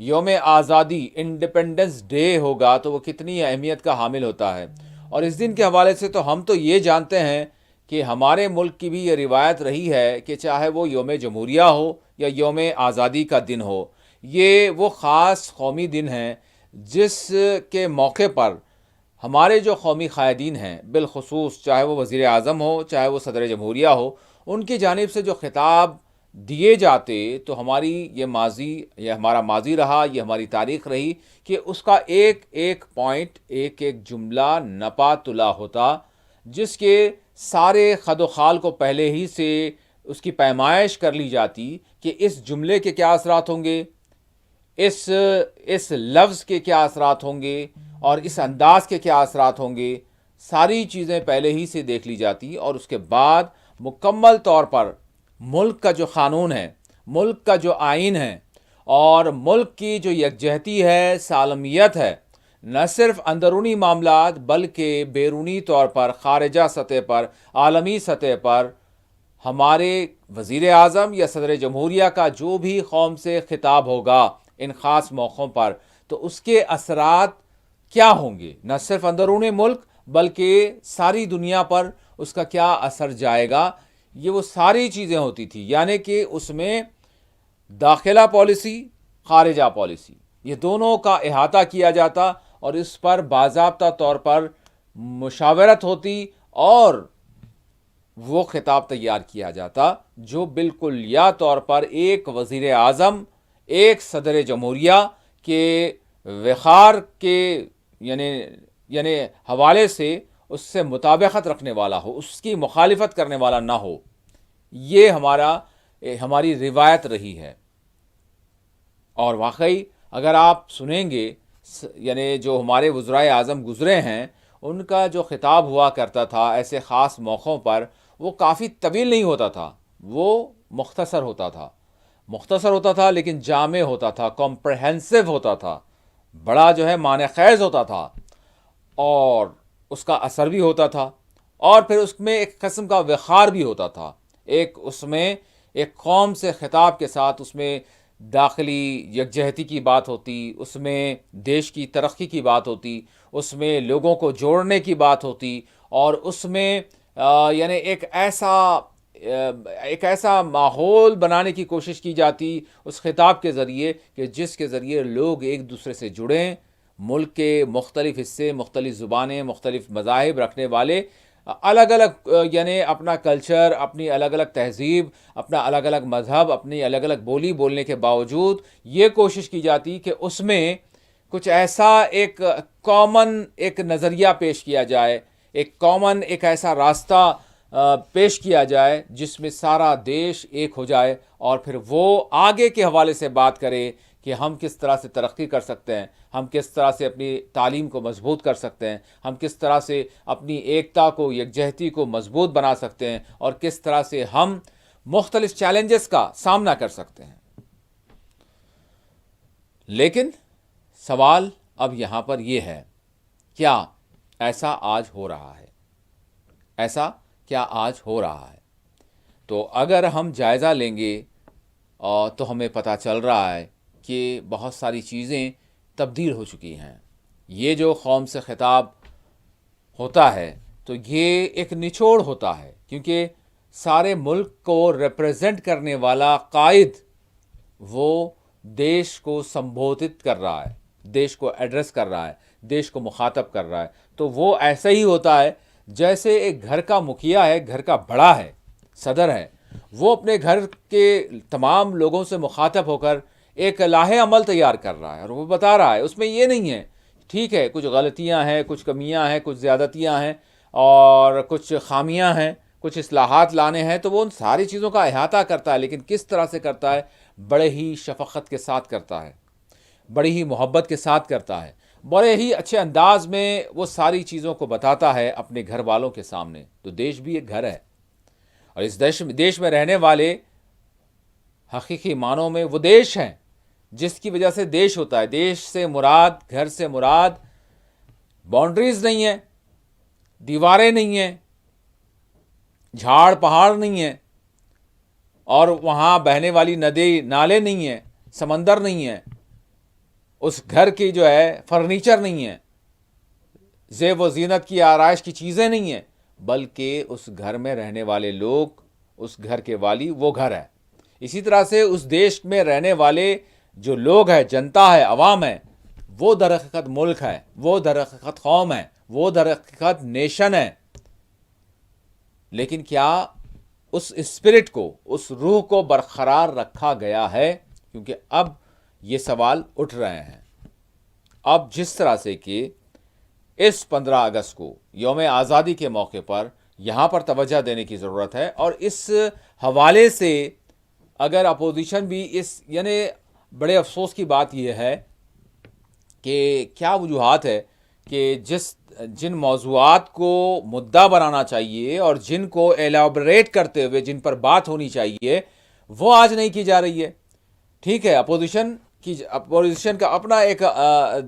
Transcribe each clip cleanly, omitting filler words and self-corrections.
یوم آزادی independence day ہوگا تو وہ کتنی اہمیت کا حامل ہوتا ہے. اور اس دن کے حوالے سے تو ہم تو یہ جانتے ہیں کہ ہمارے ملک کی بھی یہ روایت رہی ہے کہ چاہے وہ یوم جمہوریہ ہو یا یوم آزادی کا دن ہو، یہ وہ خاص قومی دن ہیں جس کے موقع پر ہمارے جو قومی قائدین ہیں، بالخصوص چاہے وہ وزیر اعظم ہو چاہے وہ صدر جمہوریہ ہو، ان کی جانب سے جو خطاب دیے جاتے تو ہماری یہ ماضی، یہ ہمارا ماضی رہا، یہ ہماری تاریخ رہی کہ اس کا ایک ایک پوائنٹ، ایک ایک جملہ نپا تلا ہوتا، جس کے سارے خد و خال کو پہلے ہی سے اس کی پیمائش کر لی جاتی کہ اس جملے کے کیا اثرات ہوں گے، اس لفظ کے کیا اثرات ہوں گے اور اس انداز کے کیا اثرات ہوں گے. ساری چیزیں پہلے ہی سے دیکھ لی جاتی اور اس کے بعد مکمل طور پر ملک کا جو قانون ہے، ملک کا جو آئین ہے اور ملک کی جو یکجہتی ہے، سالمیت ہے، نہ صرف اندرونی معاملات بلکہ بیرونی طور پر، خارجہ سطح پر، عالمی سطح پر، ہمارے وزیر اعظم یا صدر جمہوریہ کا جو بھی قوم سے خطاب ہوگا ان خاص موقعوں پر، تو اس کے اثرات کیا ہوں گے، نہ صرف اندرون ملک بلکہ ساری دنیا پر اس کا کیا اثر جائے گا. یہ وہ ساری چیزیں ہوتی تھی، یعنی کہ اس میں داخلہ پالیسی، خارجہ پالیسی، یہ دونوں کا احاطہ کیا جاتا اور اس پر باضابطہ طور پر مشاورت ہوتی اور وہ خطاب تیار کیا جاتا جو بالکل یا طور پر ایک وزیر اعظم، ایک صدر جمہوریہ کے وقار کے یعنی حوالے سے اس سے مطابقت رکھنے والا ہو، اس کی مخالفت کرنے والا نہ ہو. یہ ہماری روایت رہی ہے. اور واقعی اگر آپ سنیں گے یعنی جو ہمارے وزرائے اعظم گزرے ہیں، ان کا جو خطاب ہوا کرتا تھا ایسے خاص موقعوں پر، وہ کافی طویل نہیں ہوتا تھا، وہ مختصر ہوتا تھا لیکن جامع ہوتا تھا، کمپریہنسو ہوتا تھا، بڑا جو ہے معنی خیز ہوتا تھا اور اس کا اثر بھی ہوتا تھا. اور پھر اس میں ایک قسم کا وقار بھی ہوتا تھا، اس میں ایک قوم سے خطاب کے ساتھ اس میں داخلی یکجہتی کی بات ہوتی، اس میں دیش کی ترقی کی بات ہوتی، اس میں لوگوں کو جوڑنے کی بات ہوتی اور اس میں یعنی ایک ایسا ماحول بنانے کی کوشش کی جاتی اس خطاب کے ذریعے کہ جس کے ذریعے لوگ ایک دوسرے سے جڑیں. ملک کے مختلف حصے، مختلف زبانیں، مختلف مذاہب رکھنے والے، الگ الگ یعنی اپنا کلچر، اپنی الگ الگ تہذیب، اپنا الگ الگ مذہب، اپنی الگ الگ بولی بولنے کے باوجود یہ کوشش کی جاتی کہ اس میں کچھ ایسا ایک کامن ایک نظریہ پیش کیا جائے، ایک ایسا راستہ پیش کیا جائے جس میں سارا دیش ایک ہو جائے اور پھر وہ آگے کے حوالے سے بات کرے کہ ہم کس طرح سے ترقی کر سکتے ہیں، ہم کس طرح سے اپنی تعلیم کو مضبوط کر سکتے ہیں، ہم کس طرح سے اپنی ایکتا کو، یکجہتی کو مضبوط بنا سکتے ہیں اور کس طرح سے ہم مختلف چیلنجز کا سامنا کر سکتے ہیں. لیکن سوال اب یہاں پر یہ ہے، کیا ایسا آج ہو رہا ہے؟ ایسا کیا آج ہو رہا ہے؟ تو اگر ہم جائزہ لیں گے تو ہمیں پتہ چل رہا ہے کہ بہت ساری چیزیں تبدیل ہو چکی ہیں. یہ جو قوم سے خطاب ہوتا ہے تو یہ ایک نچوڑ ہوتا ہے، کیونکہ سارے ملک کو ریپریزنٹ کرنے والا قائد وہ دیش کو سمبودھت کر رہا ہے، دیش کو ایڈریس کر رہا ہے، دیش کو مخاطب کر رہا ہے. تو وہ ایسا ہی ہوتا ہے جیسے ایک گھر کا مکھیا ہے، گھر کا بڑا ہے، صدر ہے، وہ اپنے گھر کے تمام لوگوں سے مخاطب ہو کر ایک لاہ عمل تیار کر رہا ہے اور وہ بتا رہا ہے اس میں یہ نہیں ہے ٹھیک ہے کچھ غلطیاں ہیں، کچھ کمیاں ہیں، کچھ زیادتیاں ہیں اور کچھ خامیاں ہیں، کچھ اصلاحات لانے ہیں، تو وہ ان ساری چیزوں کا احاطہ کرتا ہے. لیکن کس طرح سے کرتا ہے؟ بڑے ہی شفقت کے ساتھ کرتا ہے، بڑی ہی محبت کے ساتھ کرتا ہے، بڑے ہی اچھے انداز میں وہ ساری چیزوں کو بتاتا ہے اپنے گھر والوں کے سامنے. تو دیش بھی ایک گھر ہے اور اس دیش میں رہنے والے حقیقی معنوں میں وہ دیش ہیں جس کی وجہ سے دیش ہوتا ہے. دیش سے مراد، گھر سے مراد باؤنڈریز نہیں ہیں، دیواریں نہیں ہیں، جھاڑ پہاڑ نہیں ہیں اور وہاں بہنے والی ندی نالے نہیں ہیں، سمندر نہیں ہیں. اس گھر کی جو ہے فرنیچر نہیں ہے، زیب و زینت کی آرائش کی چیزیں نہیں ہیں، بلکہ اس گھر میں رہنے والے لوگ، اس گھر کے والی وہ گھر ہے۔ اسی طرح سے اس دیش میں رہنے والے جو لوگ ہیں، جنتا ہے، عوام ہے، وہ در حقیقت ملک ہے، وہ در حقیقت قوم ہے، وہ در حقیقت نیشن ہے۔ لیکن کیا اس اسپرٹ کو، اس روح کو برقرار رکھا گیا ہے؟ کیونکہ اب یہ سوال اٹھ رہے ہیں۔ اب جس طرح سے کہ اس 15 اگست کو یوم آزادی کے موقع پر یہاں پر توجہ دینے کی ضرورت ہے، اور اس حوالے سے اگر اپوزیشن بھی یعنی بڑے افسوس کی بات یہ ہے کہ کیا وجوہات ہے کہ جن موضوعات کو مدعا بنانا چاہیے اور جن کو ایلیبریٹ کرتے ہوئے جن پر بات ہونی چاہیے وہ آج نہیں کی جا رہی ہے۔ ٹھیک ہے، اپوزیشن کا اپنا ایک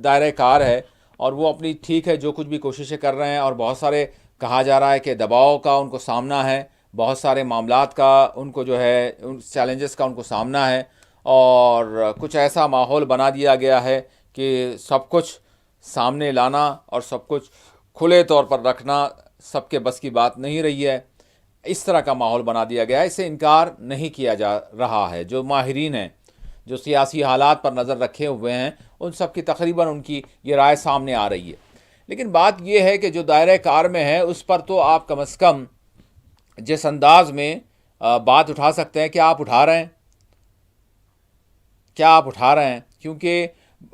دائرہ کار ہے، اور وہ اپنی ٹھیک ہے جو کچھ بھی کوششیں کر رہے ہیں، اور بہت سارے کہا جا رہا ہے کہ دباؤ کا ان کو سامنا ہے، بہت سارے معاملات کا ان کو جو ہے ان چیلنجز کا ان کو سامنا ہے، اور کچھ ایسا ماحول بنا دیا گیا ہے کہ سب کچھ سامنے لانا اور سب کچھ کھلے طور پر رکھنا سب کے بس کی بات نہیں رہی ہے۔ اس طرح کا ماحول بنا دیا گیا ہے، اسے انکار نہیں کیا جا رہا ہے۔ جو ماہرین ہیں، جو سیاسی حالات پر نظر رکھے ہوئے ہیں، ان سب کی تقریباً ان کی یہ رائے سامنے آ رہی ہے۔ لیکن بات یہ ہے کہ جو دائرہ کار میں ہے اس پر تو آپ کم از کم جس انداز میں بات اٹھا سکتے ہیں، کیا آپ اٹھا رہے ہیں؟ کیا آپ اٹھا رہے ہیں؟ کیونکہ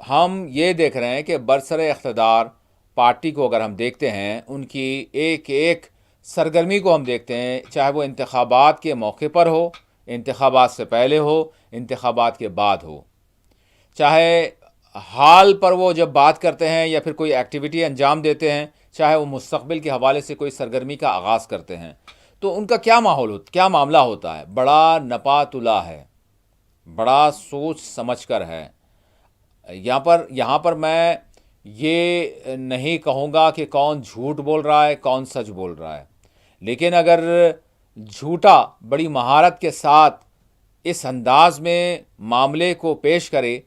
ہم یہ دیکھ رہے ہیں کہ برسر اقتدار پارٹی کو اگر ہم دیکھتے ہیں، ان کی ایک ایک سرگرمی کو ہم دیکھتے ہیں، چاہے وہ انتخابات کے موقع پر ہو، انتخابات سے پہلے ہو، انتخابات کے بعد ہو، چاہے حال پر وہ جب بات کرتے ہیں یا پھر کوئی ایکٹیویٹی انجام دیتے ہیں، چاہے وہ مستقبل کے حوالے سے کوئی سرگرمی کا آغاز کرتے ہیں، تو ان کا کیا معاملہ ہوتا ہے؟ بڑا نپا تلا ہے، بڑا سوچ سمجھ کر ہے۔ یہاں پر میں یہ نہیں کہوں گا کہ کون جھوٹ بول رہا ہے، کون سچ بول رہا ہے، لیکن اگر جھوٹا بڑی مہارت کے ساتھ اس انداز میں معاملے کو پیش کرے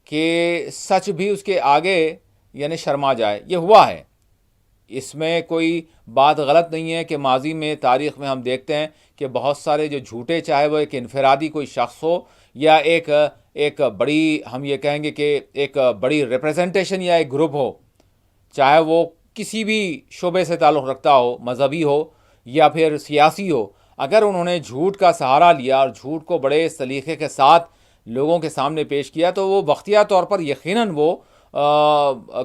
کہ سچ بھی اس کے آگے یعنی شرما جائے، یہ ہوا ہے۔ اس میں کوئی بات غلط نہیں ہے کہ ماضی میں، تاریخ میں ہم دیکھتے ہیں کہ بہت سارے جو جھوٹے، چاہے وہ ایک انفرادی کوئی شخص ہو یا ایک بڑی، ہم یہ کہیں گے کہ ایک بڑی ریپریزنٹیشن یا ایک گروپ ہو، چاہے وہ کسی بھی شعبے سے تعلق رکھتا ہو، مذہبی ہو یا پھر سیاسی ہو، اگر انہوں نے جھوٹ کا سہارا لیا اور جھوٹ کو بڑے سلیقے کے ساتھ لوگوں کے سامنے پیش کیا، تو وہ وقتیہ طور پر یقیناً وہ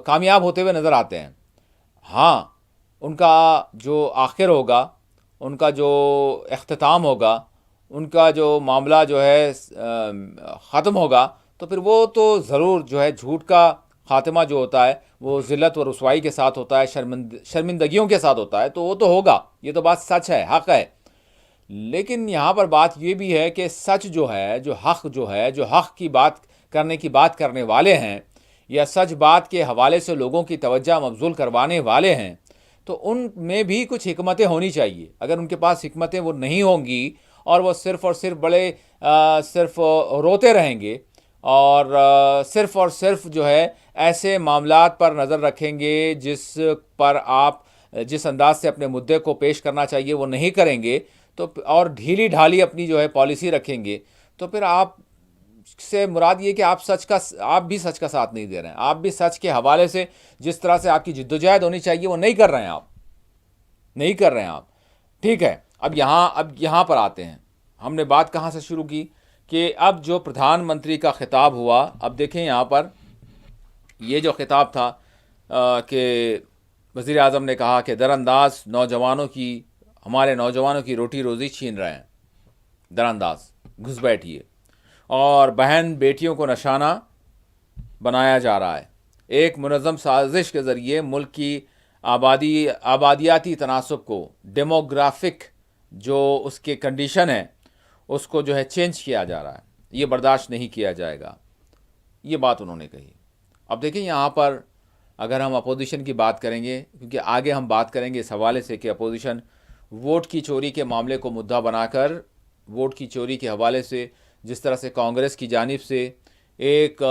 کامیاب ہوتے ہوئے نظر آتے ہیں۔ ہاں، ان کا جو آخر ہوگا، ان کا جو اختتام ہوگا، ان کا جو معاملہ جو ہے ختم ہوگا، تو پھر وہ تو ضرور جو ہے جھوٹ کا خاتمہ جو ہوتا ہے وہ ذلت و رسوائی کے ساتھ ہوتا ہے، شرمندگیوں کے ساتھ ہوتا ہے، تو وہ تو ہوگا، یہ تو بات سچ ہے، حق ہے۔ لیکن یہاں پر بات یہ بھی ہے کہ سچ جو ہے، جو حق کی بات کرنے والے ہیں، یا سچ بات کے حوالے سے لوگوں کی توجہ مبذول کروانے والے ہیں، تو ان میں بھی کچھ حکمتیں ہونی چاہیے۔ اگر ان کے پاس حکمتیں وہ نہیں ہوں گی اور وہ صرف اور صرف روتے رہیں گے، اور صرف جو ہے ایسے معاملات پر نظر رکھیں گے جس انداز سے اپنے مدعے کو پیش کرنا چاہیے وہ نہیں کریں گے، تو اور ڈھیلی ڈھالی اپنی جو ہے پالیسی رکھیں گے، تو پھر آپ سے مراد یہ کہ آپ بھی سچ کا ساتھ نہیں دے رہے ہیں، آپ بھی سچ کے حوالے سے جس طرح سے آپ کی جدوجہد ہونی چاہیے وہ نہیں کر رہے ہیں آپ۔ ٹھیک ہے، اب یہاں پر آتے ہیں، ہم نے بات کہاں سے شروع کی کہ اب جو پردھان منتری کا خطاب ہوا، اب دیکھیں یہاں پر یہ جو خطاب تھا کہ وزیر اعظم نے کہا کہ درانداز ہمارے نوجوانوں کی روٹی روزی چھین رہے ہیں، درانداز گھس بیٹھیے، اور بہن بیٹیوں کو نشانہ بنایا جا رہا ہے۔ ایک منظم سازش کے ذریعے ملک کی آبادیاتی تناسب کو، ڈیموگرافک جو اس کے کنڈیشن ہے، اس کو جو ہے چینج کیا جا رہا ہے، یہ برداشت نہیں کیا جائے گا، یہ بات انہوں نے کہی۔ اب دیکھیں یہاں پر اگر ہم اپوزیشن کی بات کریں گے، کیونکہ آگے ہم بات کریں گے اس حوالے سے کہ اپوزیشن ووٹ کی چوری کے معاملے کو مدعا بنا کر، ووٹ کی چوری کے حوالے سے جس طرح سے کانگریس کی جانب سے ایک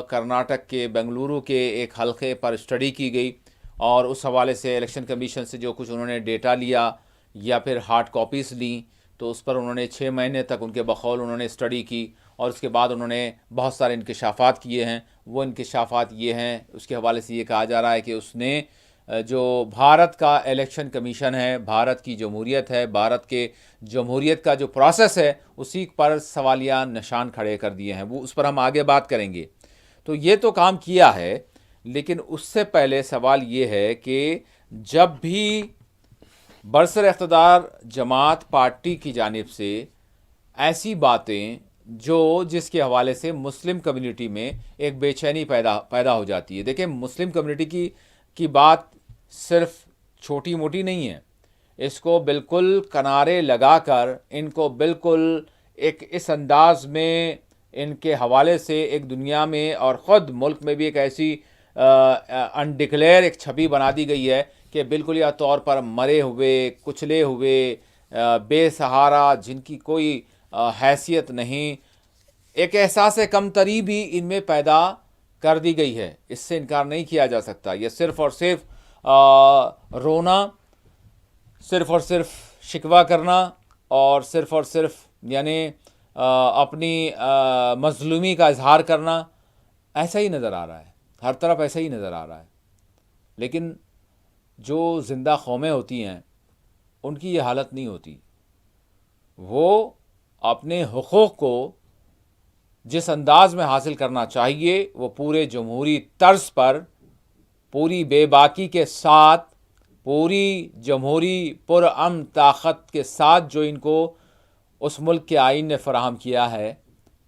کرناٹک کے بنگلورو کے ایک حلقے پر اسٹڈی کی گئی، اور اس حوالے سے الیکشن کمیشن سے جو کچھ انہوں نے ڈیٹا لیا یا پھر ہارڈ کاپیز لیں، تو اس پر انہوں نے 6 مہینے تک ان کے بقول انہوں نے اسٹڈی کی، اور اس کے بعد انہوں نے بہت سارے انکشافات کیے ہیں۔ وہ انکشافات یہ ہیں، اس کے حوالے سے یہ کہا جا رہا ہے کہ اس نے جو بھارت کا الیکشن کمیشن ہے، بھارت کی جمہوریت ہے، بھارت کے جمہوریت کا جو پروسیس ہے، اسی پر سوالیہ نشان کھڑے کر دیے ہیں۔ وہ اس پر ہم آگے بات کریں گے۔ تو یہ تو کام کیا ہے، لیکن اس سے پہلے سوال یہ ہے کہ جب بھی برسر اقتدار جماعت پارٹی کی جانب سے ایسی باتیں جس کے حوالے سے مسلم کمیونٹی میں ایک بے چینی پیدا ہو جاتی ہے۔ دیکھیں، مسلم کمیونٹی کی بات صرف چھوٹی موٹی نہیں ہے، اس کو بالکل کنارے لگا کر ان کو بالکل ایک اس انداز میں ان کے حوالے سے ایک دنیا میں اور خود ملک میں بھی ایک ایسی انڈکلیئر ایک چھبی بنا دی گئی ہے کہ بالکل یا طور پر مرے ہوئے، کچلے ہوئے، بے سہارا، جن کی کوئی حیثیت نہیں، ایک احساس کمتری بھی ان میں پیدا کر دی گئی ہے۔ اس سے انکار نہیں کیا جا سکتا۔ یہ صرف اور صرف رونا، صرف اور صرف شکوہ کرنا، اور صرف یعنی اپنی مظلومی کا اظہار کرنا، ایسا ہی نظر آ رہا ہے، ہر طرف ایسا ہی نظر آ رہا ہے۔ لیکن جو زندہ قومیں ہوتی ہیں ان کی یہ حالت نہیں ہوتی۔ وہ اپنے حقوق کو جس انداز میں حاصل کرنا چاہیے، وہ پورے جمہوری طرز پر، پوری بے باکی کے ساتھ، پوری جمہوری پرامن طاقت کے ساتھ جو ان کو اس ملک کے آئین نے فراہم کیا ہے،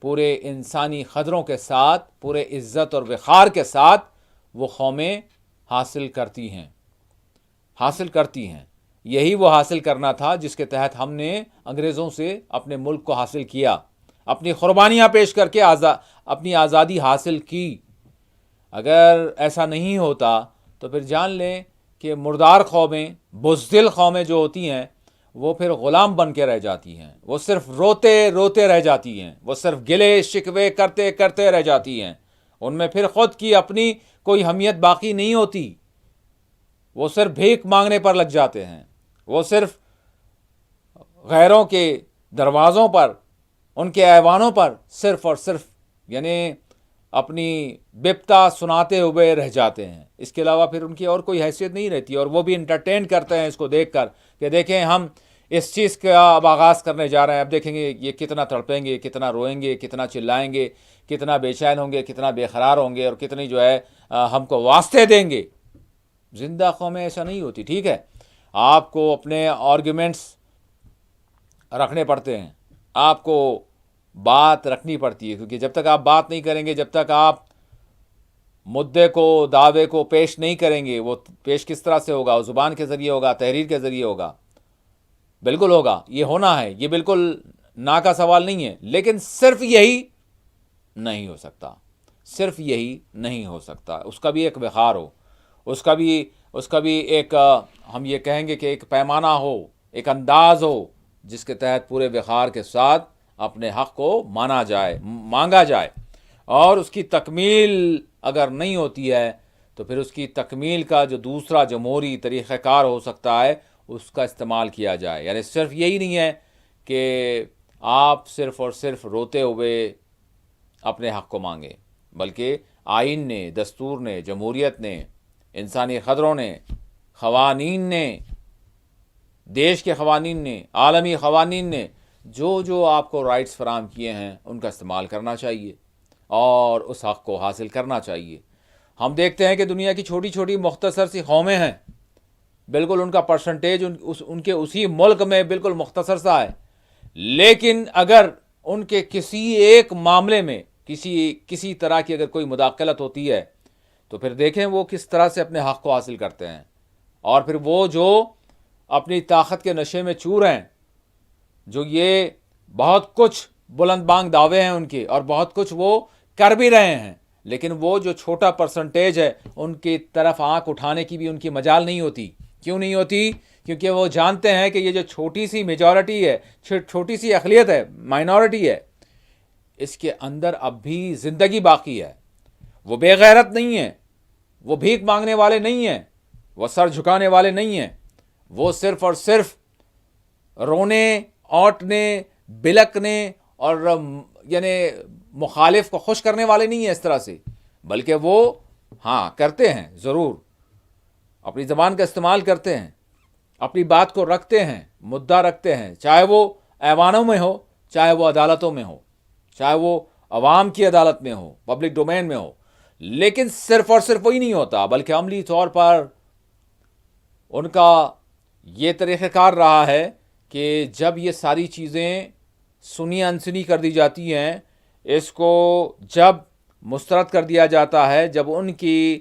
پورے انسانی قدروں کے ساتھ، پورے عزت اور وقار کے ساتھ وہ قومیں حاصل کرتی ہیں۔ یہی وہ حاصل کرنا تھا جس کے تحت ہم نے انگریزوں سے اپنے ملک کو حاصل کیا، اپنی قربانیاں پیش کر کے اپنی آزادی حاصل کی۔ اگر ایسا نہیں ہوتا تو پھر جان لیں کہ مردار قومیں، بزدل قومیں جو ہوتی ہیں، وہ پھر غلام بن کے رہ جاتی ہیں، وہ صرف روتے رہ جاتی ہیں، وہ صرف گلے شکوے کرتے رہ جاتی ہیں۔ ان میں پھر خود کی اپنی کوئی اہمیت باقی نہیں ہوتی۔ وہ صرف بھیک مانگنے پر لگ جاتے ہیں، وہ صرف غیروں کے دروازوں پر، ان کے ایوانوں پر صرف اور صرف یعنی اپنی بپتا سناتے ہوئے رہ جاتے ہیں۔ اس کے علاوہ پھر ان کی اور کوئی حیثیت نہیں رہتی، اور وہ بھی انٹرٹین کرتے ہیں اس کو دیکھ کر کہ دیکھیں ہم اس چیز کا اب آغاز کرنے جا رہے ہیں، اب دیکھیں گے یہ کتنا تڑپیں گے، کتنا روئیں گے، کتنا چلائیں گے، کتنا بے چین ہوں گے، کتنا بے قرار ہوں گے، اور کتنی جو ہے ہم کو واسطے دیں گے۔ زندہ قومیں ایسا نہیں ہوتی۔ ٹھیک ہے، آپ کو اپنے آرگیومنٹس رکھنے پڑتے ہیں، آپ کو بات رکھنی پڑتی ہے، کیونکہ جب تک آپ بات نہیں کریں گے، جب تک آپ مدعے کو، دعوے کو پیش نہیں کریں گے، وہ پیش کس طرح سے ہوگا؟ زبان کے ذریعے ہوگا، تحریر کے ذریعے ہوگا، بالکل ہوگا، یہ ہونا ہے، یہ بالکل نا کا سوال نہیں ہے۔ لیکن صرف یہی نہیں ہو سکتا، صرف یہی نہیں ہو سکتا، اس کا بھی ایک وقار ہو، اس کا بھی ایک ہم یہ کہیں گے کہ ایک پیمانہ ہو، ایک انداز ہو جس کے تحت پورے وقار کے ساتھ اپنے حق کو مانگا جائے۔ اور اس کی تکمیل اگر نہیں ہوتی ہے تو پھر اس کی تکمیل کا جو دوسرا جمہوری طریقہ کار ہو سکتا ہے، اس کا استعمال کیا جائے۔ یعنی صرف یہی نہیں ہے کہ آپ صرف اور صرف روتے ہوئے اپنے حق کو مانگیں، بلکہ آئین نے، دستور نے، جمہوریت نے، انسانی قدروں نے، قوانین نے، دیش کے قوانین نے، عالمی قوانین نے جو آپ کو رائٹس فراہم کیے ہیں، ان کا استعمال کرنا چاہیے اور اس حق کو حاصل کرنا چاہیے۔ ہم دیکھتے ہیں کہ دنیا کی چھوٹی چھوٹی مختصر سی قومیں ہیں، بالکل ان کا پرسنٹیج ان کے اسی ملک میں بالکل مختصر سا ہے، لیکن اگر ان کے کسی ایک معاملے میں کسی طرح کی اگر کوئی مداخلت ہوتی ہے تو پھر دیکھیں وہ کس طرح سے اپنے حق کو حاصل کرتے ہیں، اور پھر وہ جو اپنی طاقت کے نشے میں چور ہیں، جو یہ بہت کچھ بلند بانگ دعوے ہیں ان کے، اور بہت کچھ وہ کر بھی رہے ہیں، لیکن وہ جو چھوٹا پرسنٹیج ہے ان کی طرف آنکھ اٹھانے کی بھی ان کی مجال نہیں ہوتی۔ کیوں نہیں ہوتی؟ کیونکہ وہ جانتے ہیں کہ یہ جو چھوٹی سی میجورٹی ہے، چھوٹی سی اقلیت ہے، مائنورٹی ہے، اس کے اندر اب بھی زندگی باقی ہے. وہ بے غیرت نہیں ہیں, وہ بھیک مانگنے والے نہیں ہیں, وہ سر جھکانے والے نہیں ہیں, وہ صرف اور صرف رونے, اوٹنے, بلکنے اور یعنی مخالف کو خوش کرنے والے نہیں ہیں اس طرح سے, بلکہ وہ ہاں کرتے ہیں, ضرور اپنی زبان کا استعمال کرتے ہیں, اپنی بات کو رکھتے ہیں, مدعا رکھتے ہیں, چاہے وہ ایوانوں میں ہو, چاہے وہ عدالتوں میں ہو, چاہے وہ عوام کی عدالت میں ہو, پبلک ڈومین میں ہو, لیکن صرف اور صرف وہی نہیں ہوتا, بلکہ عملی طور پر ان کا یہ طریقہ کار رہا ہے کہ جب یہ ساری چیزیں سنی انسنی کر دی جاتی ہیں, اس کو جب مسترد کر دیا جاتا ہے, جب ان کی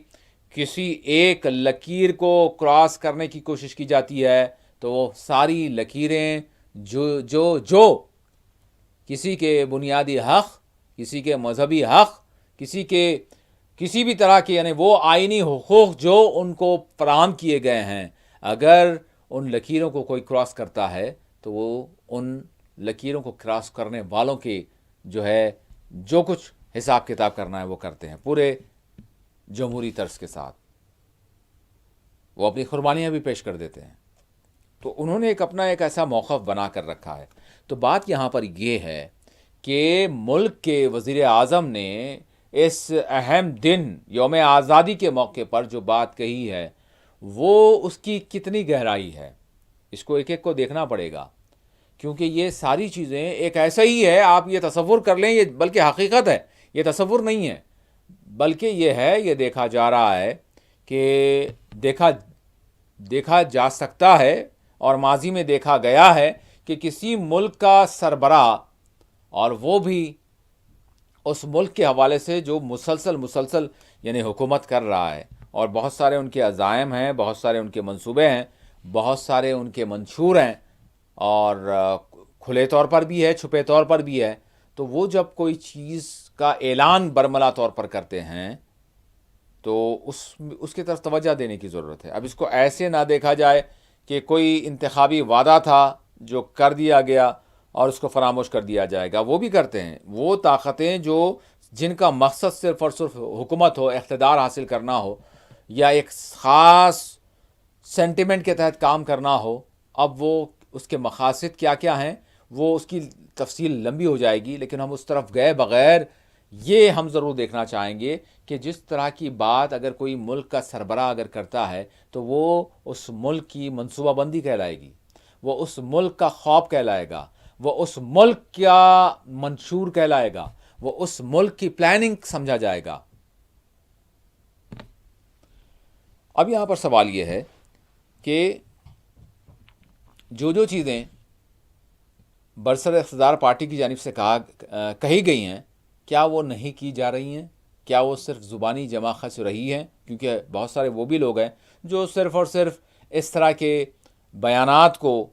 کسی ایک لکیر کو کراس کرنے کی کوشش کی جاتی ہے, تو وہ ساری لکیریں جو کسی کے بنیادی حق, کسی کے مذہبی حق, کسی بھی طرح کے یعنی وہ آئینی حقوق جو ان کو فراہم کیے گئے ہیں, اگر ان لکیروں کو کوئی کراس کرتا ہے تو وہ ان لکیروں کو کراس کرنے والوں کے جو کچھ حساب کتاب کرنا ہے وہ کرتے ہیں, پورے جمہوری طرز کے ساتھ وہ اپنی قربانیاں بھی پیش کر دیتے ہیں. تو انہوں نے اپنا ایک ایسا موقف بنا کر رکھا ہے. تو بات یہاں پر یہ ہے کہ ملک کے وزیر اعظم نے اس اہم دن یوم آزادی کے موقع پر جو بات کہی ہے وہ اس کی کتنی گہرائی ہے, اس کو ایک ایک کو دیکھنا پڑے گا, کیونکہ یہ ساری چیزیں ایک ایسا ہی ہے, آپ یہ تصور کر لیں, یہ بلکہ حقیقت ہے, یہ تصور نہیں ہے, بلکہ یہ ہے, یہ دیکھا جا رہا ہے کہ دیکھا جا سکتا ہے اور ماضی میں دیکھا گیا ہے کہ کسی ملک کا سربراہ, اور وہ بھی اس ملک کے حوالے سے جو مسلسل یعنی حکومت کر رہا ہے, اور بہت سارے ان کے عزائم ہیں, بہت سارے ان کے منصوبے ہیں, بہت سارے ان کے منشور ہیں, اور کھلے طور پر بھی ہے, چھپے طور پر بھی ہے, تو وہ جب کوئی چیز کا اعلان برملا طور پر کرتے ہیں تو اس کی طرف توجہ دینے کی ضرورت ہے. اب اس کو ایسے نہ دیکھا جائے کہ کوئی انتخابی وعدہ تھا جو کر دیا گیا اور اس کو فراموش کر دیا جائے گا. وہ بھی کرتے ہیں, وہ طاقتیں جن کا مقصد صرف اور صرف حکومت ہو, اقتدار حاصل کرنا ہو, یا ایک خاص سینٹیمنٹ کے تحت کام کرنا ہو. اب وہ اس کے مقاصد کیا کیا ہیں وہ اس کی تفصیل لمبی ہو جائے گی, لیکن ہم اس طرف گئے بغیر یہ ہم ضرور دیکھنا چاہیں گے کہ جس طرح کی بات اگر کوئی ملک کا سربراہ اگر کرتا ہے تو وہ اس ملک کی منصوبہ بندی کہلائے گی, وہ اس ملک کا خواب کہلائے گا, وہ اس ملک کا منشور کہلائے گا, وہ اس ملک کی پلاننگ سمجھا جائے گا. اب یہاں پر سوال یہ ہے کہ جو چیزیں برسر اقتدار پارٹی کی جانب سے کہی گئی ہیں, کیا وہ نہیں کی جا رہی ہیں؟ کیا وہ صرف زبانی جمع خرچ رہی ہیں؟ کیونکہ بہت سارے وہ بھی لوگ ہیں جو صرف اور صرف اس طرح کے بیانات کو,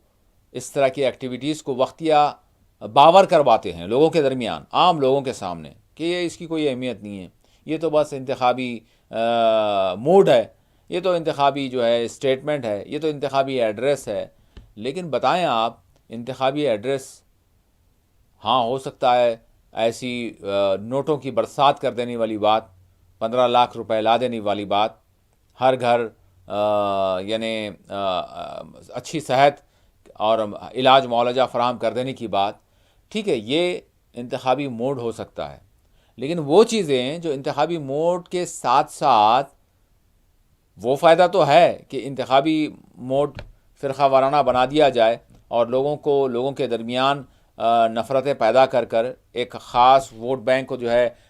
اس طرح کی ایکٹیویٹیز کو وقتیہ باور کرواتے ہیں لوگوں کے درمیان, عام لوگوں کے سامنے, کہ یہ اس کی کوئی اہمیت نہیں ہے, یہ تو بس انتخابی موڈ ہے, یہ تو انتخابی اسٹیٹمنٹ ہے, یہ تو انتخابی ایڈریس ہے. لیکن بتائیں آپ, انتخابی ایڈریس ہاں ہو سکتا ہے ایسی نوٹوں کی برسات کر دینے والی بات, 15 لاکھ روپے لا دینے والی بات, ہر گھر یعنی اچھی صحت اور علاج معالجہ فراہم کر دینے کی بات, ٹھیک ہے, یہ انتخابی موڈ ہو سکتا ہے. لیکن وہ چیزیں جو انتخابی موڈ کے ساتھ ساتھ, وہ فائدہ تو ہے کہ انتخابی موڈ فرقہ وارانہ بنا دیا جائے اور لوگوں کے درمیان نفرتیں پیدا کر ایک خاص ووٹ بینک کو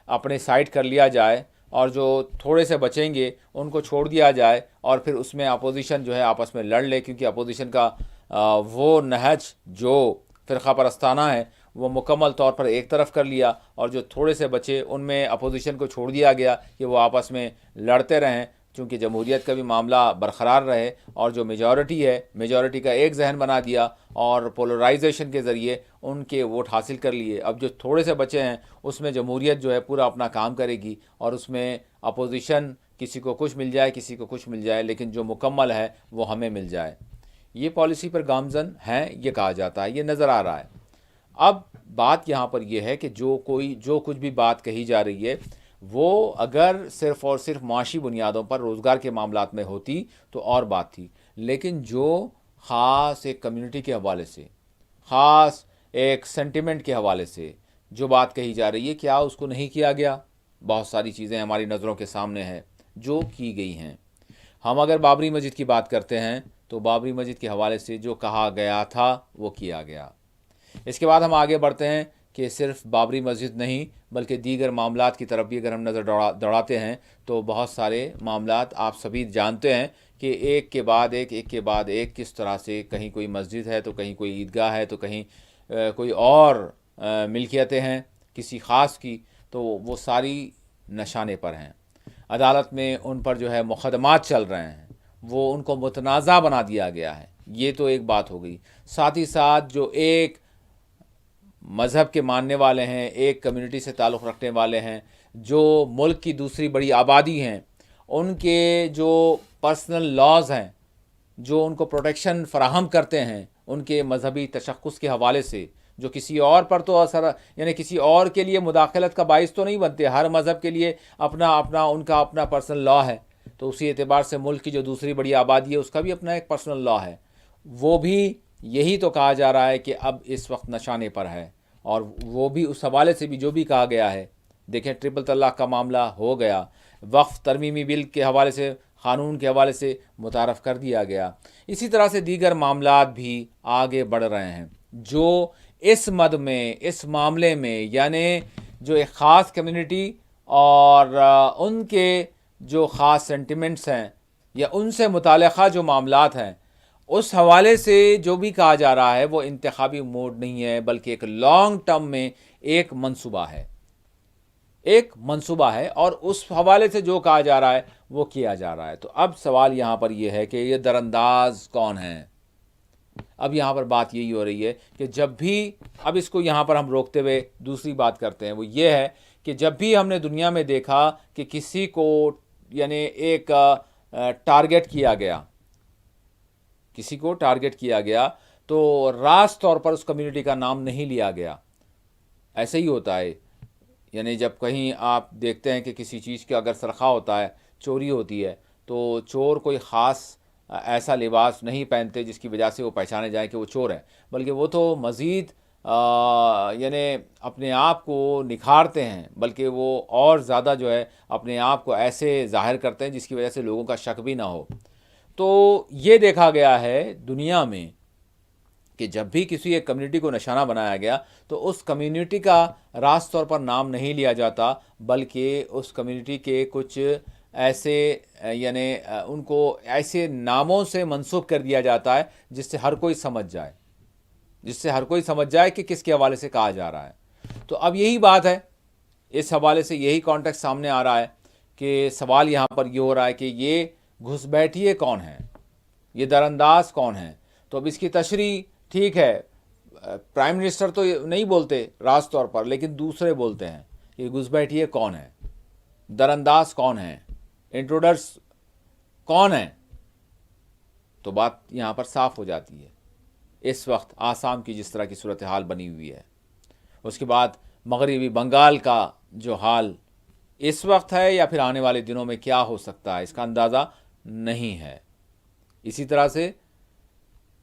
اپنے سائڈ کر لیا جائے, اور جو تھوڑے سے بچیں گے ان کو چھوڑ دیا جائے, اور پھر اس میں اپوزیشن آپس میں لڑ لے, کیونکہ اپوزیشن کا وہ نہج جو فرقہ پرستانہ ہے وہ مکمل طور پر ایک طرف کر لیا, اور جو تھوڑے سے بچے ان میں اپوزیشن کو چھوڑ دیا گیا کہ وہ آپس میں لڑتے رہیں, چونکہ جمہوریت کا بھی معاملہ برقرار رہے, اور جو میجورٹی کا ایک ذہن بنا دیا اور پولرائزیشن کے ذریعے ان کے ووٹ حاصل کر لیے. اب جو تھوڑے سے بچے ہیں اس میں جمہوریت پورا اپنا کام کرے گی, اور اس میں اپوزیشن کسی کو کچھ مل جائے, کسی کو کچھ مل جائے, لیکن جو مکمل ہے وہ ہمیں مل جائے. یہ پالیسی پر گامزن ہیں, یہ کہا جاتا ہے, یہ نظر آ رہا ہے. اب بات یہاں پر یہ ہے کہ جو کچھ بھی بات کہی جا رہی ہے وہ اگر صرف اور صرف معاشی بنیادوں پر روزگار کے معاملات میں ہوتی تو اور بات تھی، لیکن جو خاص ایک کمیونٹی کے حوالے سے، خاص ایک سینٹیمنٹ کے حوالے سے جو بات کہی جا رہی ہے، کیا اس کو نہیں کیا گیا؟ بہت ساری چیزیں ہماری نظروں کے سامنے ہیں جو کی گئی ہیں۔ ہم اگر بابری مسجد کی بات کرتے ہیں تو بابری مسجد کے حوالے سے جو کہا گیا تھا وہ کیا گیا۔ اس کے بعد ہم آگے بڑھتے ہیں کہ صرف بابری مسجد نہیں بلکہ دیگر معاملات کی طرف بھی اگر ہم نظر دوڑاتے ہیں تو بہت سارے معاملات آپ سبھی جانتے ہیں کہ ایک کے بعد ایک کس طرح سے کہیں کوئی مسجد ہے تو کہیں کوئی عیدگاہ ہے تو کہیں کوئی اور ملکیتیں ہیں کسی خاص کی، تو وہ ساری نشانے پر ہیں۔ عدالت میں ان پر جو ہے مقدمات چل رہے ہیں، وہ ان کو متنازع بنا دیا گیا ہے۔ یہ تو ایک بات ہو گئی۔ ساتھ ہی ساتھ جو ایک مذہب کے ماننے والے ہیں، ایک کمیونٹی سے تعلق رکھنے والے ہیں، جو ملک کی دوسری بڑی آبادی ہیں، ان کے جو پرسنل لاز ہیں جو ان کو پروٹیکشن فراہم کرتے ہیں ان کے مذہبی تشخص کے حوالے سے، جو کسی اور پر تو اثر یعنی کسی اور کے لیے مداخلت کا باعث تو نہیں بنتے، ہر مذہب کے لیے ان کا اپنا پرسنل لا ہے، تو اسی اعتبار سے ملک کی جو دوسری بڑی آبادی ہے اس کا بھی اپنا ایک پرسنل لا ہے، وہ بھی یہی تو کہا جا رہا ہے کہ اب اس وقت نشانے پر ہے۔ اور وہ بھی اس حوالے سے بھی جو بھی کہا گیا ہے، دیکھیں ٹرپل طلاق کا معاملہ ہو گیا، وقف ترمیمی بل کے حوالے سے، قانون کے حوالے سے متعارف کر دیا گیا، اسی طرح سے دیگر معاملات بھی آگے بڑھ رہے ہیں جو اس مد میں، اس معاملے میں، یعنی جو ایک خاص کمیونٹی اور ان کے جو خاص سینٹیمنٹس ہیں یا ان سے متعلقہ جو معاملات ہیں، اس حوالے سے جو بھی کہا جا رہا ہے وہ انتخابی موڈ نہیں ہے بلکہ ایک لانگ ٹرم میں ایک منصوبہ ہے اور اس حوالے سے جو کہا جا رہا ہے وہ کیا جا رہا ہے۔ تو اب سوال یہاں پر یہ ہے کہ یہ درانداز کون ہیں؟ اب یہاں پر بات یہی ہو رہی ہے کہ جب بھی، اب اس کو یہاں پر ہم روکتے ہوئے دوسری بات کرتے ہیں، وہ یہ ہے کہ جب بھی ہم نے دنیا میں دیکھا کہ کسی کو یعنی ایک ٹارگٹ کیا گیا تو راست طور پر اس کمیونٹی کا نام نہیں لیا گیا۔ ایسے ہی ہوتا ہے، یعنی جب کہیں آپ دیکھتے ہیں کہ کسی چیز کا اگر سرقہ ہوتا ہے، چوری ہوتی ہے، تو چور کوئی خاص ایسا لباس نہیں پہنتے جس کی وجہ سے وہ پہچانے جائیں کہ وہ چور ہے، بلکہ وہ تو مزید یعنی اپنے آپ کو نکھارتے ہیں، بلکہ وہ اور زیادہ جو ہے اپنے آپ کو ایسے ظاہر کرتے ہیں جس کی وجہ سے لوگوں کا شک بھی نہ ہو۔ تو یہ دیکھا گیا ہے دنیا میں کہ جب بھی کسی ایک کمیونٹی کو نشانہ بنایا گیا تو اس کمیونٹی کا راست طور پر نام نہیں لیا جاتا بلکہ اس کمیونٹی کے کچھ ایسے یعنی ان کو ایسے ناموں سے منسوب کر دیا جاتا ہے جس سے ہر کوئی سمجھ جائے کہ کس کے حوالے سے کہا جا رہا ہے۔ تو اب یہی بات ہے، اس حوالے سے یہی کانٹیکسٹ سامنے آ رہا ہے کہ سوال یہاں پر یہ ہو رہا ہے کہ یہ گھس بیٹھیے کون ہیں، یہ درانداز کون ہیں؟ تو اب اس کی تشریح ٹھیک ہے، پرائم منسٹر تو نہیں بولتے راست طور پر، لیکن دوسرے بولتے ہیں کہ گھس بیٹھیے کون ہیں، درانداز کون ہیں، انٹروڈرس کون ہیں؟ تو بات یہاں پر صاف ہو جاتی ہے۔ اس وقت آسام کی جس طرح کی صورتحال بنی ہوئی ہے، اس کے بعد مغربی بنگال کا جو حال اس وقت ہے یا پھر آنے والے دنوں میں کیا ہو سکتا ہے اس کا اندازہ نہیں ہے۔ اسی طرح سے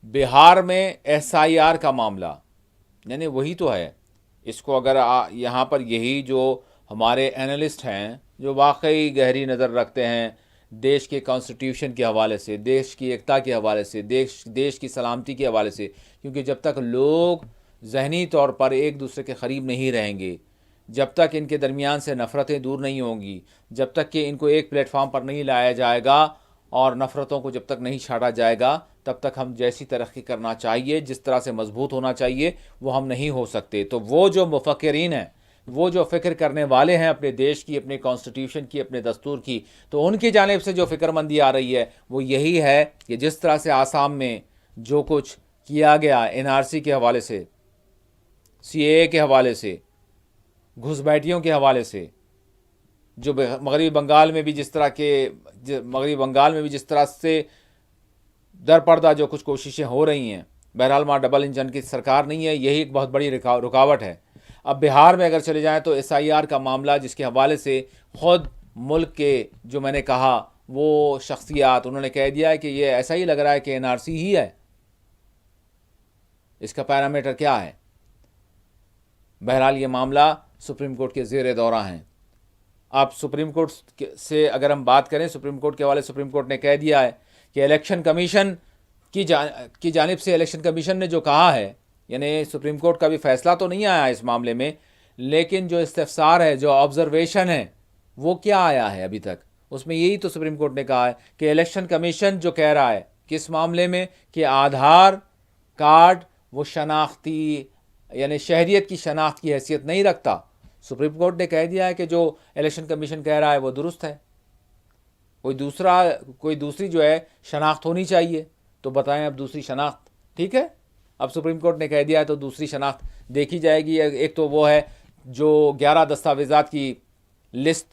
بہار میں SIR کا معاملہ، یعنی وہی تو ہے، اس کو اگر یہاں پر یہی جو ہمارے اینالسٹ ہیں جو واقعی گہری نظر رکھتے ہیں دیش کے کانسٹیٹیوشن کے حوالے سے، دیش کی ایکتا کے حوالے سے، دیش کی سلامتی کے حوالے سے، کیونکہ جب تک لوگ ذہنی طور پر ایک دوسرے کے قریب نہیں رہیں گے، جب تک ان کے درمیان سے نفرتیں دور نہیں ہوں گی، جب تک کہ ان کو ایک پلیٹ فارم پر نہیں لایا جائے گا اور نفرتوں کو جب تک نہیں چھاڑا جائے گا، تب تک ہم جیسی ترقی کرنا چاہیے، جس طرح سے مضبوط ہونا چاہیے، وہ ہم نہیں ہو سکتے۔ تو وہ جو مفکرین ہیں، وہ جو فکر کرنے والے ہیں اپنے دیش کی، اپنے کانسٹیٹیوشن کی، اپنے دستور کی، تو ان کی جانب سے جو فکر مندی آ رہی ہے وہ یہی ہے کہ جس طرح سے آسام میں جو کچھ کیا گیا NRC کے حوالے سے، CAA کے حوالے سے، گھس بیٹھیوں کے حوالے سے، جو مغربی بنگال میں بھی جس طرح سے در پردہ جو کچھ کوششیں ہو رہی ہیں، بہرحال وہاں ڈبل انجن کی سرکار نہیں ہے، یہی ایک بہت بڑی رکاوٹ ہے۔ اب بہار میں اگر چلے جائیں تو SIR کا معاملہ، جس کے حوالے سے خود ملک کے جو میں نے کہا وہ شخصیات، انہوں نے کہہ دیا ہے کہ یہ ایسا ہی لگ رہا ہے کہ NRC ہی ہے، اس کا پیرامیٹر کیا ہے۔ بہرحال یہ معاملہ سپریم کورٹ کے زیر دورہ ہیں۔ اب سپریم کورٹ سے اگر ہم بات کریں، سپریم کورٹ کے حوالے سپریم کورٹ نے کہہ دیا ہے کہ الیکشن کمیشن کی جانب سے، الیکشن کمیشن نے جو کہا ہے، یعنی سپریم کورٹ کا بھی فیصلہ تو نہیں آیا اس معاملے میں، لیکن جو استفسار ہے، جو آبزرویشن ہے، وہ کیا آیا ہے ابھی تک، اس میں یہی تو سپریم کورٹ نے کہا ہے کہ الیکشن کمیشن جو کہہ رہا ہے کس معاملے میں، کہ آدھار کارڈ وہ شناختی، یعنی شہریت کی شناخت کی حیثیت نہیں رکھتا۔ سپریم کورٹ نے کہہ دیا ہے کہ جو الیکشن کمیشن کہہ رہا ہے وہ درست ہے، کوئی دوسری جو ہے شناخت ہونی چاہیے، تو بتائیں اب دوسری شناخت، ٹھیک ہے، اب سپریم کورٹ نے کہہ دیا ہے تو دوسری شناخت دیکھی جائے گی۔ ایک تو وہ ہے جو 11 دستاویزات کی لسٹ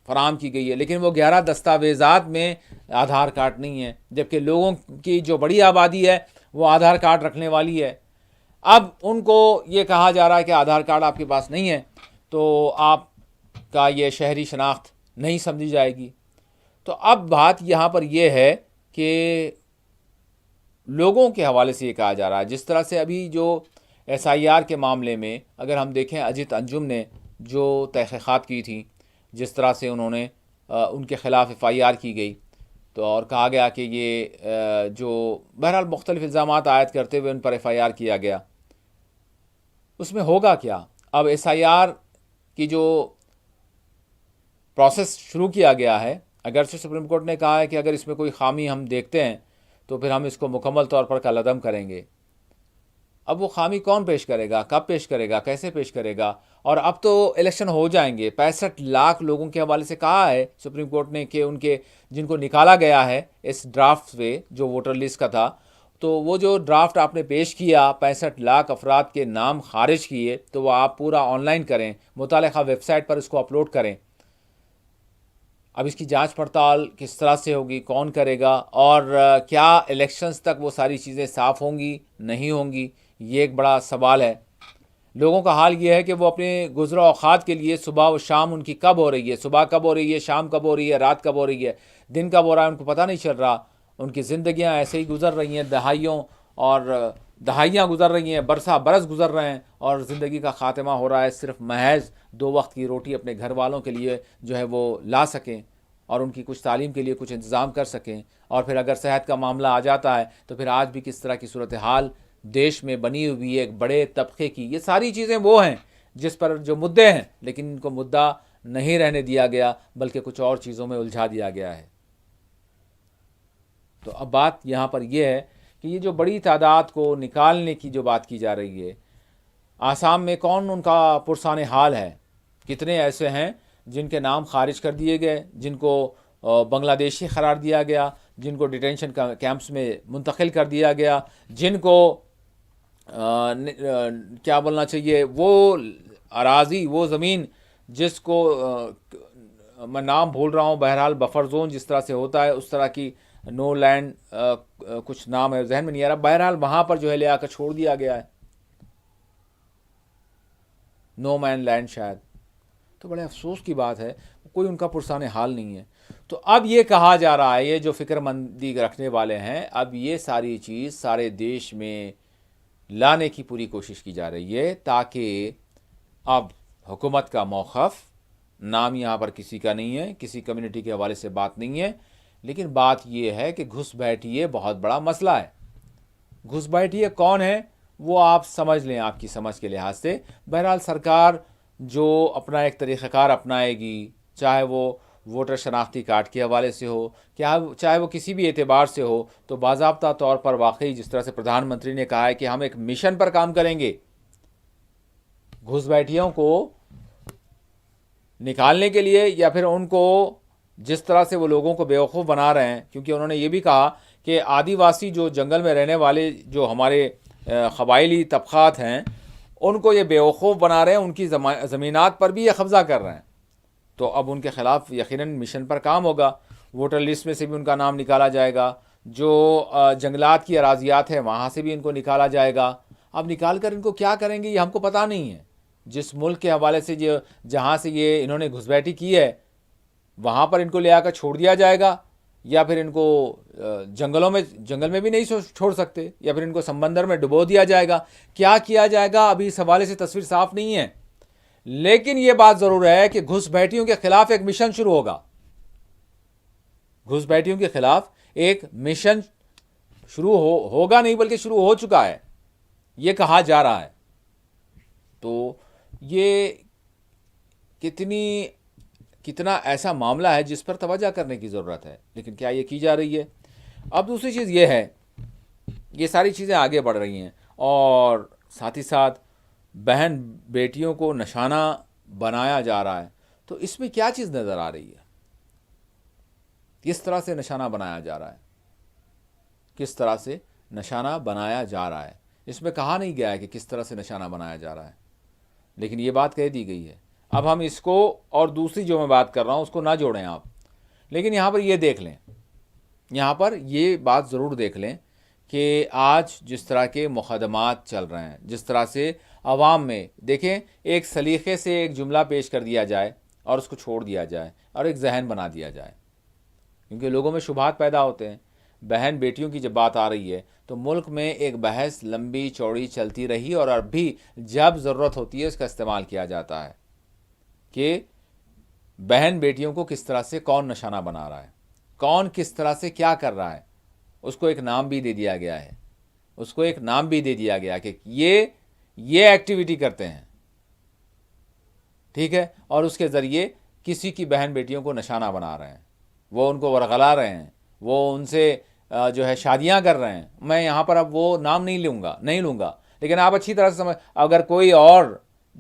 فراہم کی گئی ہے، لیکن وہ 11 دستاویزات میں آدھار کارڈ نہیں ہے، جبکہ لوگوں کی جو بڑی آبادی ہے وہ آدھار کارڈ رکھنے والی ہے۔ اب ان کو یہ کہا جا رہا ہے کہ آدھار کارڈ آپ کے پاس نہیں ہے تو آپ کا یہ شہری شناخت نہیں سمجھی جائے گی۔ تو اب بات یہاں پر یہ ہے کہ لوگوں کے حوالے سے یہ کہا جا رہا ہے، جس طرح سے ابھی جو SIR کے معاملے میں اگر ہم دیکھیں، اجیت انجم نے جو تحقیقات کی تھی، جس طرح سے انہوں نے ان کے خلاف FIR کی گئی، تو اور کہا گیا کہ یہ جو بہرحال مختلف الزامات عائد کرتے ہوئے ان پر FIR کیا گیا، اس میں ہوگا کیا؟ اب SIR کی جو پروسیس شروع کیا گیا ہے، اگرچہ سپریم کورٹ نے کہا ہے کہ اگر اس میں کوئی خامی ہم دیکھتے ہیں تو پھر ہم اس کو مکمل طور پر کالعدم کریں گے۔ اب وہ خامی کون پیش کرے گا، کب پیش کرے گا، کیسے پیش کرے گا؟ اور اب تو الیکشن ہو جائیں گے۔ 65 لاکھ لوگوں کے حوالے سے کہا ہے سپریم کورٹ نے کہ ان کے جن کو نکالا گیا ہے اس ڈرافٹ سے، جو ووٹر لسٹ کا تھا، تو وہ جو ڈرافٹ آپ نے پیش کیا، 65 لاکھ افراد کے نام خارج کیے، تو وہ آپ پورا آن لائن کریں، متعلقہ ویب سائٹ پر اس کو اپلوڈ کریں۔ اب اس کی جانچ پڑتال کس طرح سے ہوگی، کون کرے گا، اور کیا الیکشنز تک وہ ساری چیزیں صاف ہوں گی، نہیں ہوں گی، یہ ایک بڑا سوال ہے۔ لوگوں کا حال یہ ہے کہ وہ اپنے گزرا اوقات کے لیے صبح و شام ان کی کب ہو رہی ہے، صبح کب ہو رہی ہے، شام کب ہو رہی ہے، رات کب ہو رہی ہے، دن کب ہو رہا ہے، ان کو پتہ نہیں چل رہا۔ ان کی زندگیاں ایسے ہی گزر رہی ہیں، دہائیاں گزر رہی ہیں، برس گزر رہے ہیں، اور زندگی کا خاتمہ ہو رہا ہے صرف محض 2 وقت کی روٹی اپنے گھر والوں کے لیے جو ہے وہ لا سکیں، اور ان کی کچھ تعلیم کے لیے کچھ انتظام کر سکیں۔ اور پھر اگر صحت کا معاملہ آ جاتا ہے تو پھر آج بھی کس طرح کی صورتحال دیش میں بنی ہوئی ہے ایک بڑے طبقے کی۔ یہ ساری چیزیں وہ ہیں جس پر جو مدعے ہیں، لیکن ان کو مدعا نہیں رہنے دیا گیا، بلکہ کچھ اور چیزوں میں الجھا دیا گیا ہے۔ تو اب بات یہاں پر یہ ہے کہ یہ جو بڑی تعداد کو نکالنے کی جو بات کی جا رہی ہے، آسام میں کون ان کا پرسان حال ہے؟ کتنے ایسے ہیں جن کے نام خارج کر دیے گئے، جن کو بنگلہ دیشی قرار دیا گیا، جن کو ڈیٹینشن کیمپس میں منتقل کر دیا گیا، جن کو کیا بولنا چاہیے، وہ اراضی، وہ زمین جس کو میں نام بھول رہا ہوں، بہرحال بفر زون جس طرح سے ہوتا ہے اس طرح کی، نو لینڈ کچھ نام ہے ذہن میں نہیں آ رہا، بہرحال وہاں پر جو ہے لے آ کر چھوڑ دیا گیا ہے، نو مین لینڈ شاید۔ تو بڑے افسوس کی بات ہے، کوئی ان کا پرسان حال نہیں ہے۔ تو اب یہ کہا جا رہا ہے، یہ جو فکر مندی رکھنے والے ہیں، اب یہ ساری چیز سارے دیش میں لانے کی پوری کوشش کی جا رہی ہے، تاکہ اب حکومت کا موقف، نام یہاں پر کسی کا نہیں ہے، کسی کمیونٹی کے حوالے سے بات نہیں ہے، لیکن بات یہ ہے کہ گھس بیٹھیے بہت بڑا مسئلہ ہے۔ گھس بیٹھیے کون ہے وہ آپ سمجھ لیں، آپ کی سمجھ کے لحاظ سے۔ بہرحال سرکار جو اپنا ایک طریقہ کار اپنائے گی، چاہے وہ ووٹر شناختی کارڈ کے حوالے سے ہو، چاہے وہ کسی بھی اعتبار سے ہو، تو باضابطہ طور پر واقعی جس طرح سے پردھان منتری نے کہا ہے کہ ہم ایک مشن پر کام کریں گے، گھس بیٹھیوں کو نکالنے کے لیے، یا پھر ان کو جس طرح سے وہ لوگوں کو بیوقوف بنا رہے ہیں، کیونکہ انہوں نے یہ بھی کہا کہ آدیواسی جو جنگل میں رہنے والے جو ہمارے قبائلی طبقات ہیں، ان کو یہ بیوقوف بنا رہے ہیں، ان کی زمینات پر بھی یہ قبضہ کر رہے ہیں۔ تو اب ان کے خلاف یقیناً مشن پر کام ہوگا، ووٹر لسٹ میں سے بھی ان کا نام نکالا جائے گا، جو جنگلات کی اراضیات ہیں وہاں سے بھی ان کو نکالا جائے گا. اب نکال کر ان کو کیا کریں گے یہ ہم کو پتہ نہیں ہے. جس ملک کے حوالے سے جہاں سے یہ انہوں نے گھس بیٹھی کی ہے وہاں پر ان کو لے آ کر چھوڑ دیا جائے گا، یا پھر ان کو جنگل میں بھی نہیں چھوڑ سکتے، یا پھر ان کو سمندر میں ڈبو دیا جائے گا. کیا کیا جائے گا ابھی اس حوالے سے تصویر صاف نہیں ہے. لیکن یہ بات ضرور ہے کہ گھس بیٹھیوں کے خلاف ایک مشن شروع ہوگا. گھس بیٹھیوں کے خلاف ایک مشن شروع ہوگا نہیں بلکہ شروع ہو چکا ہے، یہ کہا جا رہا ہے. تو یہ کتنا ایسا معاملہ ہے جس پر توجہ کرنے کی ضرورت ہے، لیکن کیا یہ کی جا رہی ہے؟ اب دوسری چیز یہ ہے، یہ ساری چیزیں آگے بڑھ رہی ہیں اور ساتھ ہی ساتھ بہن بیٹیوں کو نشانہ بنایا جا رہا ہے. تو اس میں کیا چیز نظر آ رہی ہے؟ کس طرح سے نشانہ بنایا جا رہا ہے؟ کس طرح سے نشانہ بنایا جا رہا ہے؟ اس میں کہا نہیں گیا ہے کہ کس طرح سے نشانہ بنایا جا رہا ہے، لیکن یہ بات کہہ دی گئی ہے. اب ہم اس کو اور دوسری جو میں بات کر رہا ہوں اس کو نہ جوڑیں آپ، لیکن یہاں پر یہ دیکھ لیں، یہاں پر یہ بات ضرور دیکھ لیں کہ آج جس طرح کے مقدمات چل رہے ہیں، جس طرح سے عوام میں دیکھیں ایک سلیقے سے ایک جملہ پیش کر دیا جائے اور اس کو چھوڑ دیا جائے اور ایک ذہن بنا دیا جائے، کیونکہ لوگوں میں شبہات پیدا ہوتے ہیں. بہن بیٹیوں کی جب بات آ رہی ہے تو ملک میں ایک بحث لمبی چوڑی چلتی رہی اور اب بھی جب ضرورت ہوتی ہے اس کا استعمال کیا جاتا ہے کہ بہن بیٹیوں کو کس طرح سے کون نشانہ بنا رہا ہے، کون کس طرح سے کیا کر رہا ہے. اس کو ایک نام بھی دے دیا گیا ہے، اس کو ایک نام بھی دے دیا گیا کہ یہ ایکٹیویٹی کرتے ہیں، ٹھیک ہے، اور اس کے ذریعے کسی کی بہن بیٹیوں کو نشانہ بنا رہے ہیں، وہ ان کو ورغلا رہے ہیں، وہ ان سے جو ہے شادیاں کر رہے ہیں. میں یہاں پر اب وہ نام نہیں لوں گا، لیکن آپ اچھی طرح سے سمجھ، اگر کوئی اور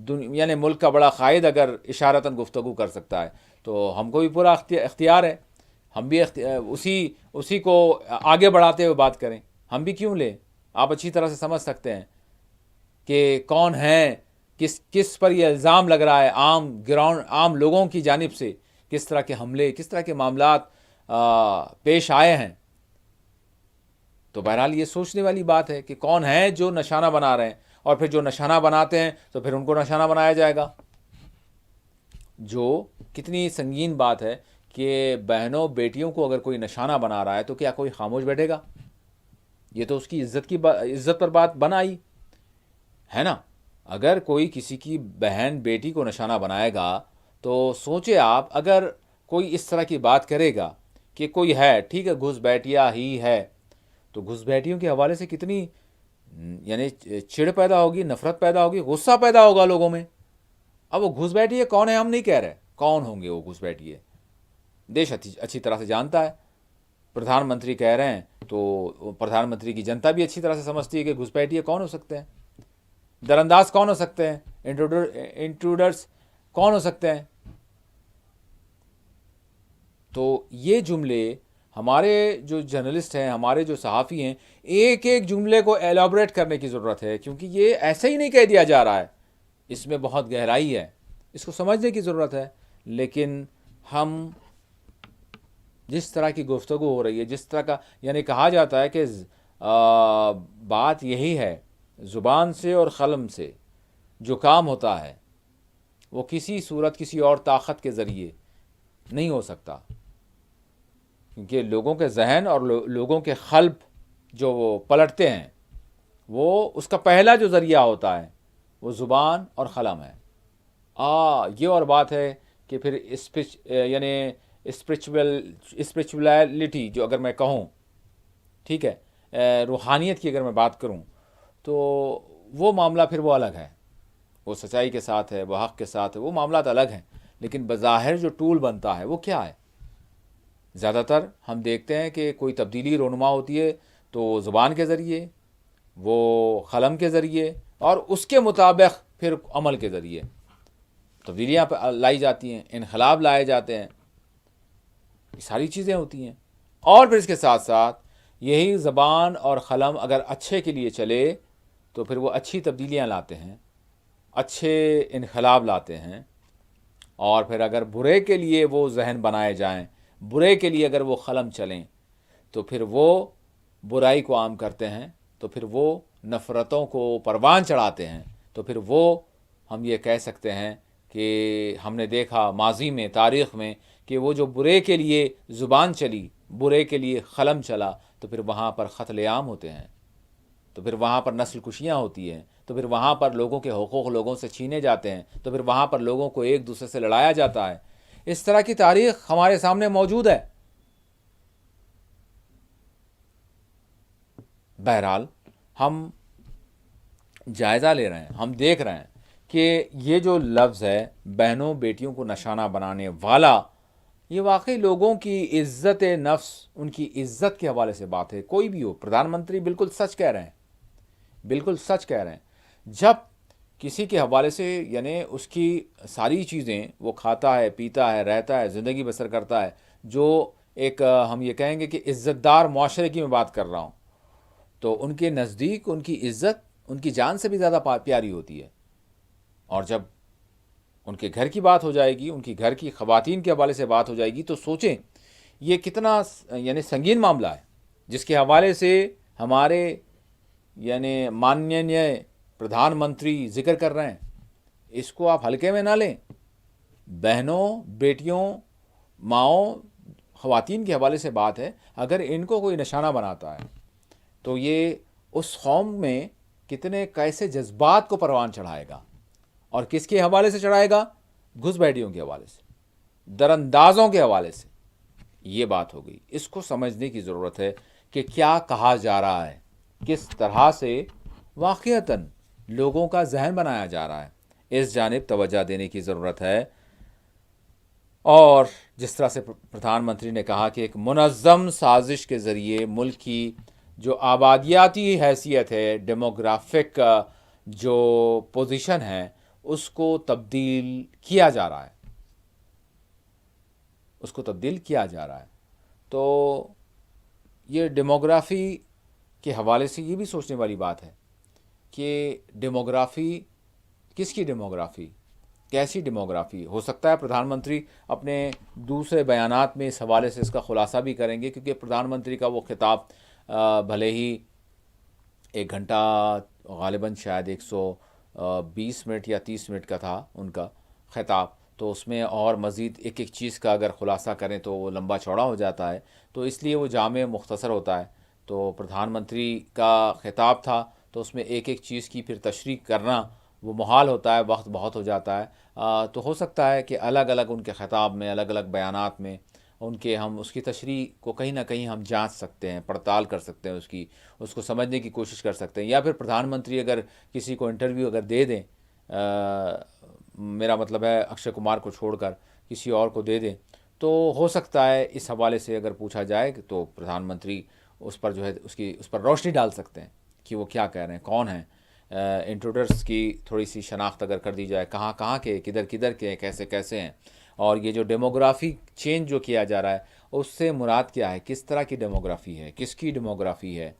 یعنی ملک کا بڑا قائد اگر اشارتاً گفتگو کر سکتا ہے تو ہم کو بھی پورا اختیار ہے، ہم بھی اسی کو آگے بڑھاتے ہوئے بات کریں. ہم بھی کیوں لیں؟ آپ اچھی طرح سے سمجھ سکتے ہیں کہ کون ہیں، کس پر یہ الزام لگ رہا ہے. عام لوگوں کی جانب سے کس طرح کے حملے، کس طرح کے معاملات پیش آئے ہیں. تو بہرحال یہ سوچنے والی بات ہے کہ کون ہے جو نشانہ بنا رہے ہیں، اور پھر جو نشانہ بناتے ہیں تو پھر ان کو نشانہ بنایا جائے گا. جو کتنی سنگین بات ہے کہ بہنوں بیٹیوں کو اگر کوئی نشانہ بنا رہا ہے تو کیا کوئی خاموش بیٹھے گا؟ یہ تو اس کی عزت پر بات بن آئی ہے نا. اگر کوئی کسی کی بہن بیٹی کو نشانہ بنائے گا تو سوچے آپ، اگر کوئی اس طرح کی بات کرے گا کہ کوئی ہے، ٹھیک ہے، گھس بیٹھیا ہی ہے، تو گھس بیٹھیوں کے حوالے سے کتنی یعنی چڑ پیدا ہوگی، نفرت پیدا ہوگی، غصہ پیدا ہوگا لوگوں میں. اب وہ گھس بیٹھیے کون ہے ہم نہیں کہہ رہے، کون ہوں گے وہ گھس بیٹھیے، دیش اچھی طرح سے جانتا ہے. پردھان منتری کہہ رہے ہیں تو پردھان منتری کی جنتا بھی اچھی طرح سے سمجھتی ہے کہ گھس بیٹھیے کون ہو سکتے ہیں، درانداز کون ہو سکتے ہیں، انٹروڈرس کون ہو سکتے ہیں. تو یہ جملے ہمارے جو جرنلسٹ ہیں، ہمارے جو صحافی ہیں، ایک ایک جملے کو ایلابریٹ کرنے کی ضرورت ہے، کیونکہ یہ ایسے ہی نہیں کہہ دیا جا رہا ہے، اس میں بہت گہرائی ہے، اس کو سمجھنے کی ضرورت ہے. لیکن ہم جس طرح کی گفتگو ہو رہی ہے، جس طرح کا یعنی کہا جاتا ہے کہ بات یہی ہے، زبان سے اور قلم سے جو کام ہوتا ہے وہ کسی صورت کسی اور طاقت کے ذریعے نہیں ہو سکتا، کیونکہ لوگوں کے ذہن اور لوگوں کے قلب جو وہ پلٹتے ہیں، وہ اس کا پہلا جو ذریعہ ہوتا ہے وہ زبان اور قلم ہے. یہ اور بات ہے کہ پھر یعنی اسپرچولیٹی جو اگر میں کہوں، ٹھیک ہے، روحانیت کی اگر میں بات کروں تو وہ معاملہ پھر وہ الگ ہے، وہ سچائی کے ساتھ ہے، وہ حق کے ساتھ ہے، وہ معاملات الگ ہیں. لیکن بظاہر جو ٹول بنتا ہے وہ کیا ہے؟ زیادہ تر ہم دیکھتے ہیں کہ کوئی تبدیلی رونما ہوتی ہے تو زبان کے ذریعے، وہ قلم کے ذریعے، اور اس کے مطابق پھر عمل کے ذریعے تبدیلیاں لائی جاتی ہیں، انقلاب لائے جاتے ہیں، یہ ساری چیزیں ہوتی ہیں. اور پھر اس کے ساتھ ساتھ یہی زبان اور قلم اگر اچھے کے لیے چلے تو پھر وہ اچھی تبدیلیاں لاتے ہیں، اچھے انقلاب لاتے ہیں. اور پھر اگر برے کے لیے وہ ذہن بنائے جائیں، برے کے لیے اگر وہ قلم چلیں تو پھر وہ برائی کو عام کرتے ہیں، تو پھر وہ نفرتوں کو پروان چڑھاتے ہیں، تو پھر وہ ہم یہ کہہ سکتے ہیں کہ ہم نے دیکھا ماضی میں، تاریخ میں، کہ وہ جو برے کے لیے زبان چلی، برے کے لیے قلم چلا، تو پھر وہاں پر قتل عام ہوتے ہیں، تو پھر وہاں پر نسل کشیاں ہوتی ہیں، تو پھر وہاں پر لوگوں کے حقوق لوگوں سے چھینے جاتے ہیں، تو پھر وہاں پر لوگوں کو ایک دوسرے سے لڑایا جاتا ہے۔ اس طرح کی تاریخ ہمارے سامنے موجود ہے۔ بہرحال ہم جائزہ لے رہے ہیں، ہم دیکھ رہے ہیں کہ یہ جو لفظ ہے بہنوں بیٹیوں کو نشانہ بنانے والا، یہ واقعی لوگوں کی عزت نفس، ان کی عزت کے حوالے سے بات ہے۔ کوئی بھی ہو، پردھان منتری بالکل سچ کہہ رہے ہیں، بالکل سچ کہہ رہے ہیں۔ جب کسی کے حوالے سے یعنی اس کی ساری چیزیں وہ کھاتا ہے، پیتا ہے، رہتا ہے، زندگی بسر کرتا ہے، جو ایک ہم یہ کہیں گے کہ عزت دار معاشرے کی میں بات کر رہا ہوں، تو ان کے نزدیک ان کی عزت ان کی جان سے بھی زیادہ پیاری ہوتی ہے۔ اور جب ان کے گھر کی بات ہو جائے گی، ان کی گھر کی خواتین کے حوالے سے بات ہو جائے گی، تو سوچیں یہ کتنا یعنی سنگین معاملہ ہے، جس کے حوالے سے ہمارے یعنی ماننیہ پردھان منتری ذکر کر رہے ہیں۔ اس کو آپ ہلکے میں نہ لیں۔ بہنوں، بیٹیوں، ماؤں، خواتین کے حوالے سے بات ہے۔ اگر ان کو کوئی نشانہ بناتا ہے تو یہ اس قوم میں کتنے کیسے جذبات کو پروان چڑھائے گا، اور کس کے حوالے سے چڑھائے گا؟ گھس بیٹھیوں کے حوالے سے، دراندازوں کے حوالے سے۔ یہ بات ہو گئی۔ اس کو سمجھنے کی ضرورت ہے کہ کیا کہا جا رہا ہے، کس طرح سے واقعتاً لوگوں کا ذہن بنایا جا رہا ہے، اس جانب توجہ دینے کی ضرورت ہے۔ اور جس طرح سے پردھان منتری نے کہا کہ ایک منظم سازش کے ذریعے ملک کی جو آبادیاتی حیثیت ہے، ڈیموگرافک جو پوزیشن ہے، اس کو تبدیل کیا جا رہا ہے، اس کو تبدیل کیا جا رہا ہے۔ تو یہ ڈیموگرافی کے حوالے سے یہ بھی سوچنے والی بات ہے کہ ڈیموگرافی کس کی ڈیموگرافی، کیسی ڈیموگرافی ہو سکتا ہے؟ پردھان منتری اپنے دوسرے بیانات میں اس حوالے سے اس کا خلاصہ بھی کریں گے، کیونکہ پردھان منتری کا وہ خطاب بھلے ہی 1 گھنٹہ، غالباً شاید 120 منٹ یا 30 منٹ کا تھا ان کا خطاب، تو اس میں اور مزید ایک ایک چیز کا اگر خلاصہ کریں تو وہ لمبا چوڑا ہو جاتا ہے، تو اس لیے وہ جامع مختصر ہوتا ہے۔ تو پردھان منتری کا خطاب تھا، تو اس میں ایک ایک چیز کی پھر تشریح کرنا وہ محال ہوتا ہے، وقت بہت ہو جاتا ہے۔ تو ہو سکتا ہے کہ الگ الگ ان کے خطاب میں، الگ الگ بیانات میں ان کے ہم اس کی تشریح کو کہیں نہ کہیں ہم جانچ سکتے ہیں، پڑتال کر سکتے ہیں، اس کو سمجھنے کی کوشش کر سکتے ہیں، یا پھر پردھان منتری اگر کسی کو انٹرویو اگر دے دیں، میرا مطلب ہے اکشے کمار کو چھوڑ کر کسی اور کو دے دیں، تو ہو سکتا ہے اس حوالے سے اگر پوچھا جائے تو پردھان منتری اس پر جو ہے اس پر روشنی ڈال سکتے ہیں کہ وہ کیا کہہ رہے ہیں، کون ہیں۔ انٹروڈرس کی تھوڑی سی شناخت اگر کر دی جائے، کہاں کہاں کے، کدھر کدھر کے، کیسے کیسے ہیں، اور یہ جو ڈیموگرافی چینج جو کیا جا رہا ہے اس سے مراد کیا ہے، کس طرح کی ڈیموگرافی ہے، کس کی ڈیموگرافی ہے،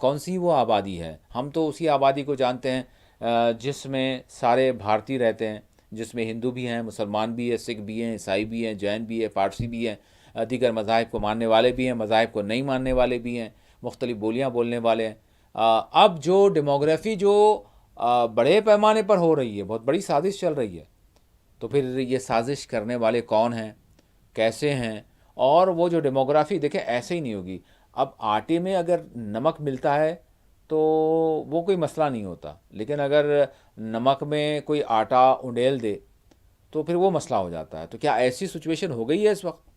کون سی وہ آبادی ہے۔ ہم تو اسی آبادی کو جانتے ہیں جس میں سارے بھارتی رہتے ہیں، جس میں ہندو بھی ہیں، مسلمان بھی ہیں، سکھ بھی ہیں، عیسائی بھی ہیں، جین بھی ہیں، پارسی بھی ہیں، دیگر مذاہب کو ماننے والے بھی ہیں، مذاہب کو نہیں ماننے والے بھی ہیں، مختلف بولیاں بولنے والے ہیں۔ اب جو ڈیموگرافی جو بڑے پیمانے پر ہو رہی ہے، بہت بڑی سازش چل رہی ہے، تو پھر یہ سازش کرنے والے کون ہیں، کیسے ہیں؟ اور وہ جو ڈیموگرافی دیکھیں ایسے ہی نہیں ہوگی۔ اب آٹے میں اگر نمک ملتا ہے تو وہ کوئی مسئلہ نہیں ہوتا، لیکن اگر نمک میں کوئی آٹا انڈیل دے تو پھر وہ مسئلہ ہو جاتا ہے۔ تو کیا ایسی سچویشن ہو گئی ہے اس وقت؟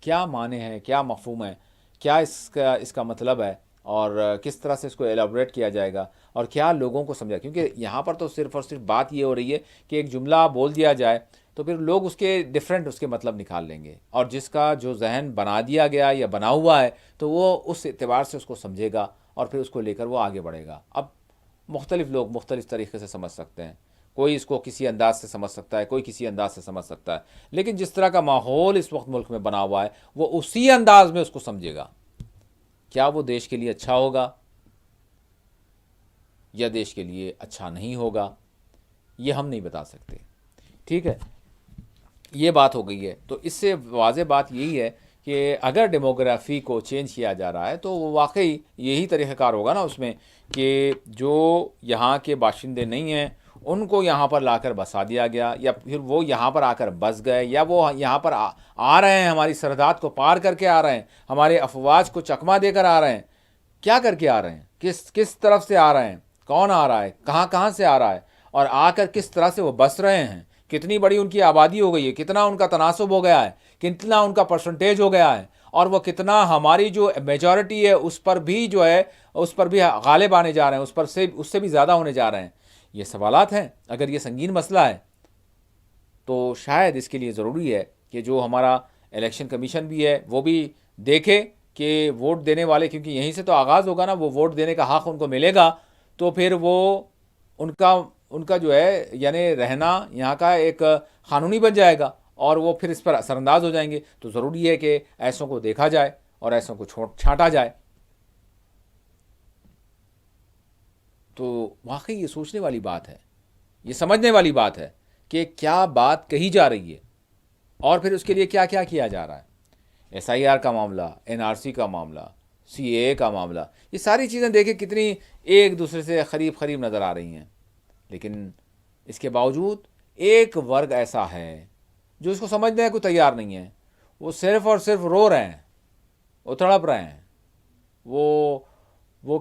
کیا معنی ہے، کیا مفہوم ہے، کیا اس کا مطلب ہے، اور کس طرح سے اس کو ایلیبوریٹ کیا جائے گا، اور کیا لوگوں کو سمجھا؟ کیونکہ یہاں پر تو صرف اور صرف بات یہ ہو رہی ہے کہ ایک جملہ بول دیا جائے تو پھر لوگ اس کے ڈیفرنٹ اس کے مطلب نکال لیں گے، اور جس کا جو ذہن بنا دیا گیا یا بنا ہوا ہے تو وہ اس اعتبار سے اس کو سمجھے گا، اور پھر اس کو لے کر وہ آگے بڑھے گا۔ اب مختلف لوگ مختلف طریقے سے سمجھ سکتے ہیں، کوئی اس کو کسی انداز سے سمجھ سکتا ہے، کوئی کسی انداز سے سمجھ سکتا ہے، لیکن جس طرح کا ماحول اس وقت ملک میں بنا ہوا ہے وہ اسی انداز میں اس کو سمجھے گا۔ کیا وہ دیش کے لیے اچھا ہوگا یا دیش کے لیے اچھا نہیں ہوگا، یہ ہم نہیں بتا سکتے۔ ٹھیک ہے، یہ بات ہو گئی ہے۔ تو اس سے واضح بات یہی ہے کہ کہ اگر ڈیموگرافی کو چینج کیا جا رہا ہے تو وہ واقعی یہی طریقہ کار ہوگا نا اس میں کہ جو یہاں کے باشندے نہیں ہیں ان کو یہاں پر لا کر بسا دیا گیا، یا پھر وہ یہاں پر آ کر بس گئے، یا وہ یہاں پر آ رہے ہیں، ہماری سرحد کو پار کر کے آ رہے ہیں، ہمارے افواج کو چکما دے کر آ رہے ہیں۔ کیا کر کے آ رہے ہیں، کس طرف سے آ رہے ہیں، کون آ رہا ہے، کہاں سے آ رہا ہے، اور آ کر کس طرح سے وہ بس رہے ہیں، کتنی بڑی ان کی آبادی ہو گئی ہے، کتنا ان کا تناسب ہو گیا ہے، کتنا ان کا پرسنٹیج ہو گیا ہے، اور وہ کتنا ہماری جو میجورٹی ہے اس پر بھی جو ہے اس پر بھی غالب آنے جا رہے ہیں، اس سے بھی زیادہ ہونے جا رہے ہیں۔ یہ سوالات ہیں۔ اگر یہ سنگین مسئلہ ہے تو شاید اس کے لیے ضروری ہے کہ جو ہمارا الیکشن کمیشن بھی ہے وہ بھی دیکھے کہ ووٹ دینے والے، کیونکہ یہیں سے تو آغاز ہوگا نا، وہ ووٹ دینے کا حق ان کو ملے گا تو پھر وہ ان کا جو ہے یعنی رہنا یہاں کا ایک قانونی بن جائے گا، اور وہ پھر اس پر اثر انداز ہو جائیں گے۔ تو ضروری ہے کہ ایسوں کو دیکھا جائے اور ایسوں کو چھانٹا جائے۔ تو واقعی یہ سوچنے والی بات ہے، یہ سمجھنے والی بات ہے کہ کیا بات کہی جا رہی ہے اور پھر اس کے لیے کیا کیا کیا جا رہا ہے۔ ایس آئی آر کا معاملہ، این آر سی کا معاملہ، سی اے اے کا معاملہ، یہ ساری چیزیں دیکھیں کتنی ایک دوسرے سے قریب نظر آ رہی ہیں، لیکن اس کے باوجود ایک ورگ ایسا ہے جو اس کو سمجھنے کو تیار نہیں ہے۔ وہ صرف اور صرف رو رہے ہیں، وہ تڑپ رہے ہیں، وہ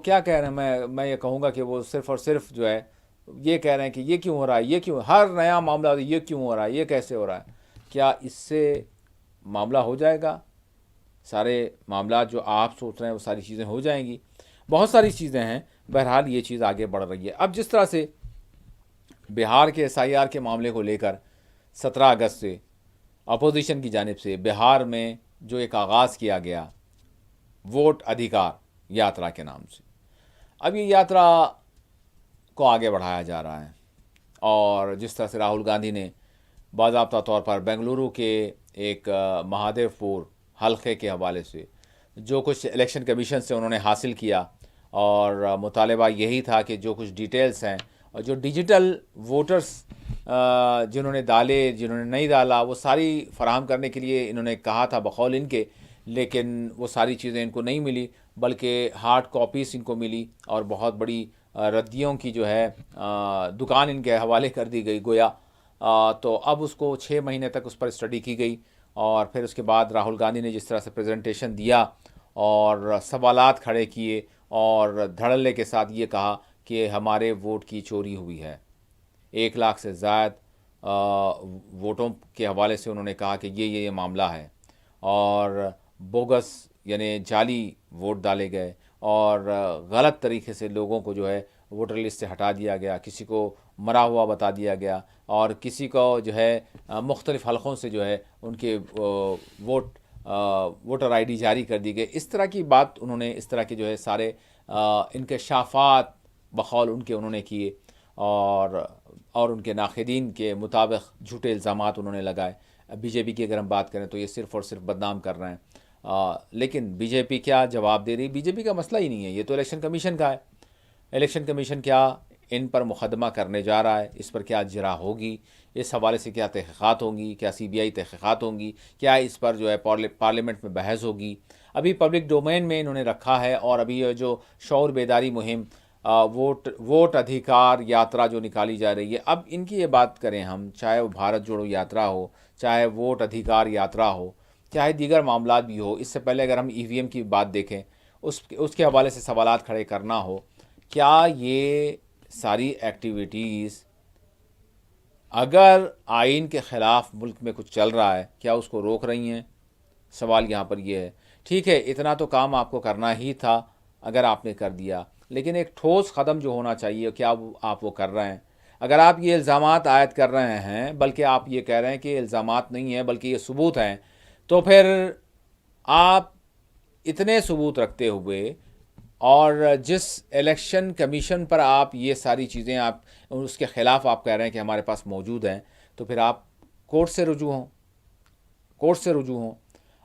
کیا کہہ رہے ہیں، میں یہ کہوں گا کہ وہ صرف اور صرف جو ہے یہ کہہ رہے ہیں کہ یہ کیوں ہو رہا ہے، یہ کیوں، ہر نیا معاملہ یہ کیوں ہو رہا ہے، یہ کیسے ہو رہا ہے۔ کیا اس سے معاملہ ہو جائے گا؟ سارے معاملات جو آپ سوچ رہے ہیں وہ ساری چیزیں ہو جائیں گی؟ بہت ساری چیزیں ہیں۔ بہرحال یہ چیز آگے بڑھ رہی ہے۔ اب جس طرح سے بہار کے ایس آئی آر کے معاملے کو لے کر 17 اگست سے اپوزیشن کی جانب سے بہار میں جو ایک آغاز کیا گیا ووٹ ادھیکار یاترا کے نام سے، اب یہ یاترا کو آگے بڑھایا جا رہا ہے، اور جس طرح سے راہل گاندھی نے باضابطہ طور پر بنگلورو کے ایک مہادیو پور حلقے کے حوالے سے جو کچھ الیکشن کمیشن سے انہوں نے حاصل کیا، اور مطالبہ یہی تھا کہ جو کچھ ڈیٹیلز ہیں اور جو ڈیجیٹل ووٹرز جنہوں نے ڈالے، جنہوں نے نہیں ڈالا، وہ ساری فراہم کرنے کے لیے انہوں نے کہا تھا بقول ان کے، لیکن وہ ساری چیزیں ان کو نہیں ملی، بلکہ ہارڈ کاپیز ان کو ملی، اور بہت بڑی ردیوں کی جو ہے دکان ان کے حوالے کر دی گئی گویا۔ تو اب اس کو 6 مہینے تک اس پر اسٹڈی کی گئی، اور پھر اس کے بعد راہل گاندھی نے جس طرح سے پریزنٹیشن دیا اور سوالات کھڑے کیے اور دھڑلے کے ساتھ یہ کہا کہ ہمارے ووٹ کی چوری ہوئی ہے، 1 لاکھ سے زائد ووٹوں کے حوالے سے انہوں نے کہا کہ یہ معاملہ ہے، اور بوگس یعنی جعلی ووٹ ڈالے گئے، اور غلط طریقے سے لوگوں کو جو ہے ووٹر لسٹ سے ہٹا دیا گیا، کسی کو مرا ہوا بتا دیا گیا، اور کسی کو جو ہے مختلف حلقوں سے جو ہے ان کے ووٹر آئی ڈی جاری کر دی گئی۔ اس طرح کی بات انہوں نے، اس طرح کے جو ہے سارے انکشافات بقول ان کے انہوں نے کیے، اور ان کے ناقدین کے مطابق جھوٹے الزامات انہوں نے لگائے۔ بی جے پی کی اگر ہم بات کریں تو یہ صرف اور صرف بدنام کر رہے ہیں، لیکن بی جے پی کیا جواب دے رہی؟ بی جے پی کا مسئلہ ہی نہیں ہے، یہ تو الیکشن کمیشن کا ہے۔ الیکشن کمیشن کیا ان پر مقدمہ کرنے جا رہا ہے، اس پر کیا اجرا ہوگی، اس حوالے سے کیا تحقیقات ہوں گی، کیا سی بی آئی تحقیقات ہوں گی، کیا اس پر جو ہے پارلیمنٹ میں بحث ہوگی؟ ابھی پبلک ڈومین میں انہوں نے رکھا ہے، اور ابھی یہ جو شعور بیداری مہم ووٹ ادھیکار یاترا جو نکالی جا رہی ہے، اب ان کی یہ بات کریں ہم، چاہے وہ بھارت جوڑو یاترا ہو، چاہے ووٹ ادھیکار یاترا ہو، چاہے دیگر معاملات بھی ہو، اس سے پہلے اگر ہم ای وی ایم کی بات دیکھیں، اس کے حوالے سے سوالات کھڑے کرنا ہو، کیا یہ ساری ایکٹیویٹیز اگر آئین کے خلاف ملک میں کچھ چل رہا ہے کیا اس کو روک رہی ہیں؟ سوال یہاں پر یہ ہے۔ ٹھیک ہے، اتنا تو کام آپ کو کرنا ہی تھا اگر آپ نے کر دیا، لیکن ایک ٹھوس قدم جو ہونا چاہیے، کیا آپ وہ کر رہے ہیں؟ اگر آپ یہ الزامات عائد کر رہے ہیں، بلکہ آپ یہ کہہ رہے ہیں کہ الزامات نہیں ہیں بلکہ یہ ثبوت ہیں، تو پھر آپ اتنے ثبوت رکھتے ہوئے اور جس الیکشن کمیشن پر آپ یہ ساری چیزیں آپ اس کے خلاف آپ کہہ رہے ہیں کہ ہمارے پاس موجود ہیں، تو پھر آپ کورٹ سے رجوع ہوں،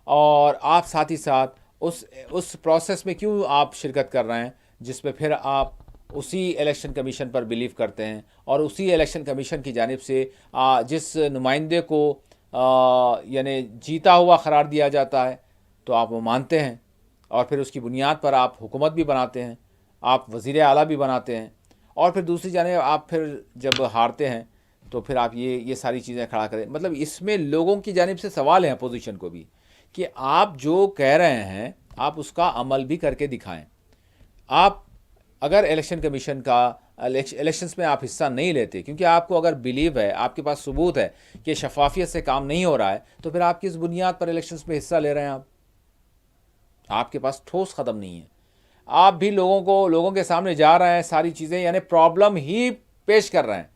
اور آپ ساتھ ہی ساتھ اس پروسیس میں کیوں آپ شرکت کر رہے ہیں جس میں پھر آپ اسی الیکشن کمیشن پر بلیو کرتے ہیں، اور اسی الیکشن کمیشن کی جانب سے جس نمائندے کو یعنی جیتا ہوا قرار دیا جاتا ہے، تو آپ وہ مانتے ہیں اور پھر اس کی بنیاد پر آپ حکومت بھی بناتے ہیں، آپ وزیر اعلیٰ بھی بناتے ہیں، اور پھر دوسری جانب آپ پھر جب ہارتے ہیں تو پھر آپ یہ ساری چیزیں کھڑا کریں. مطلب اس میں لوگوں کی جانب سے سوال ہے اپوزیشن کو بھی کہ آپ جو کہہ رہے ہیں آپ اس کا عمل بھی کر کے دکھائیں. آپ اگر الیکشن کمیشن کا الیکشنز میں آپ حصہ نہیں لیتے، کیونکہ آپ کو اگر بلیو ہے، آپ کے پاس ثبوت ہے کہ شفافیت سے کام نہیں ہو رہا ہے، تو پھر آپ کس بنیاد پر الیکشنز میں حصہ لے رہے ہیں؟ آپ کے پاس ٹھوس قدم نہیں ہے. آپ بھی لوگوں کے سامنے جا رہے ہیں ساری چیزیں، یعنی پرابلم ہی پیش کر رہے ہیں،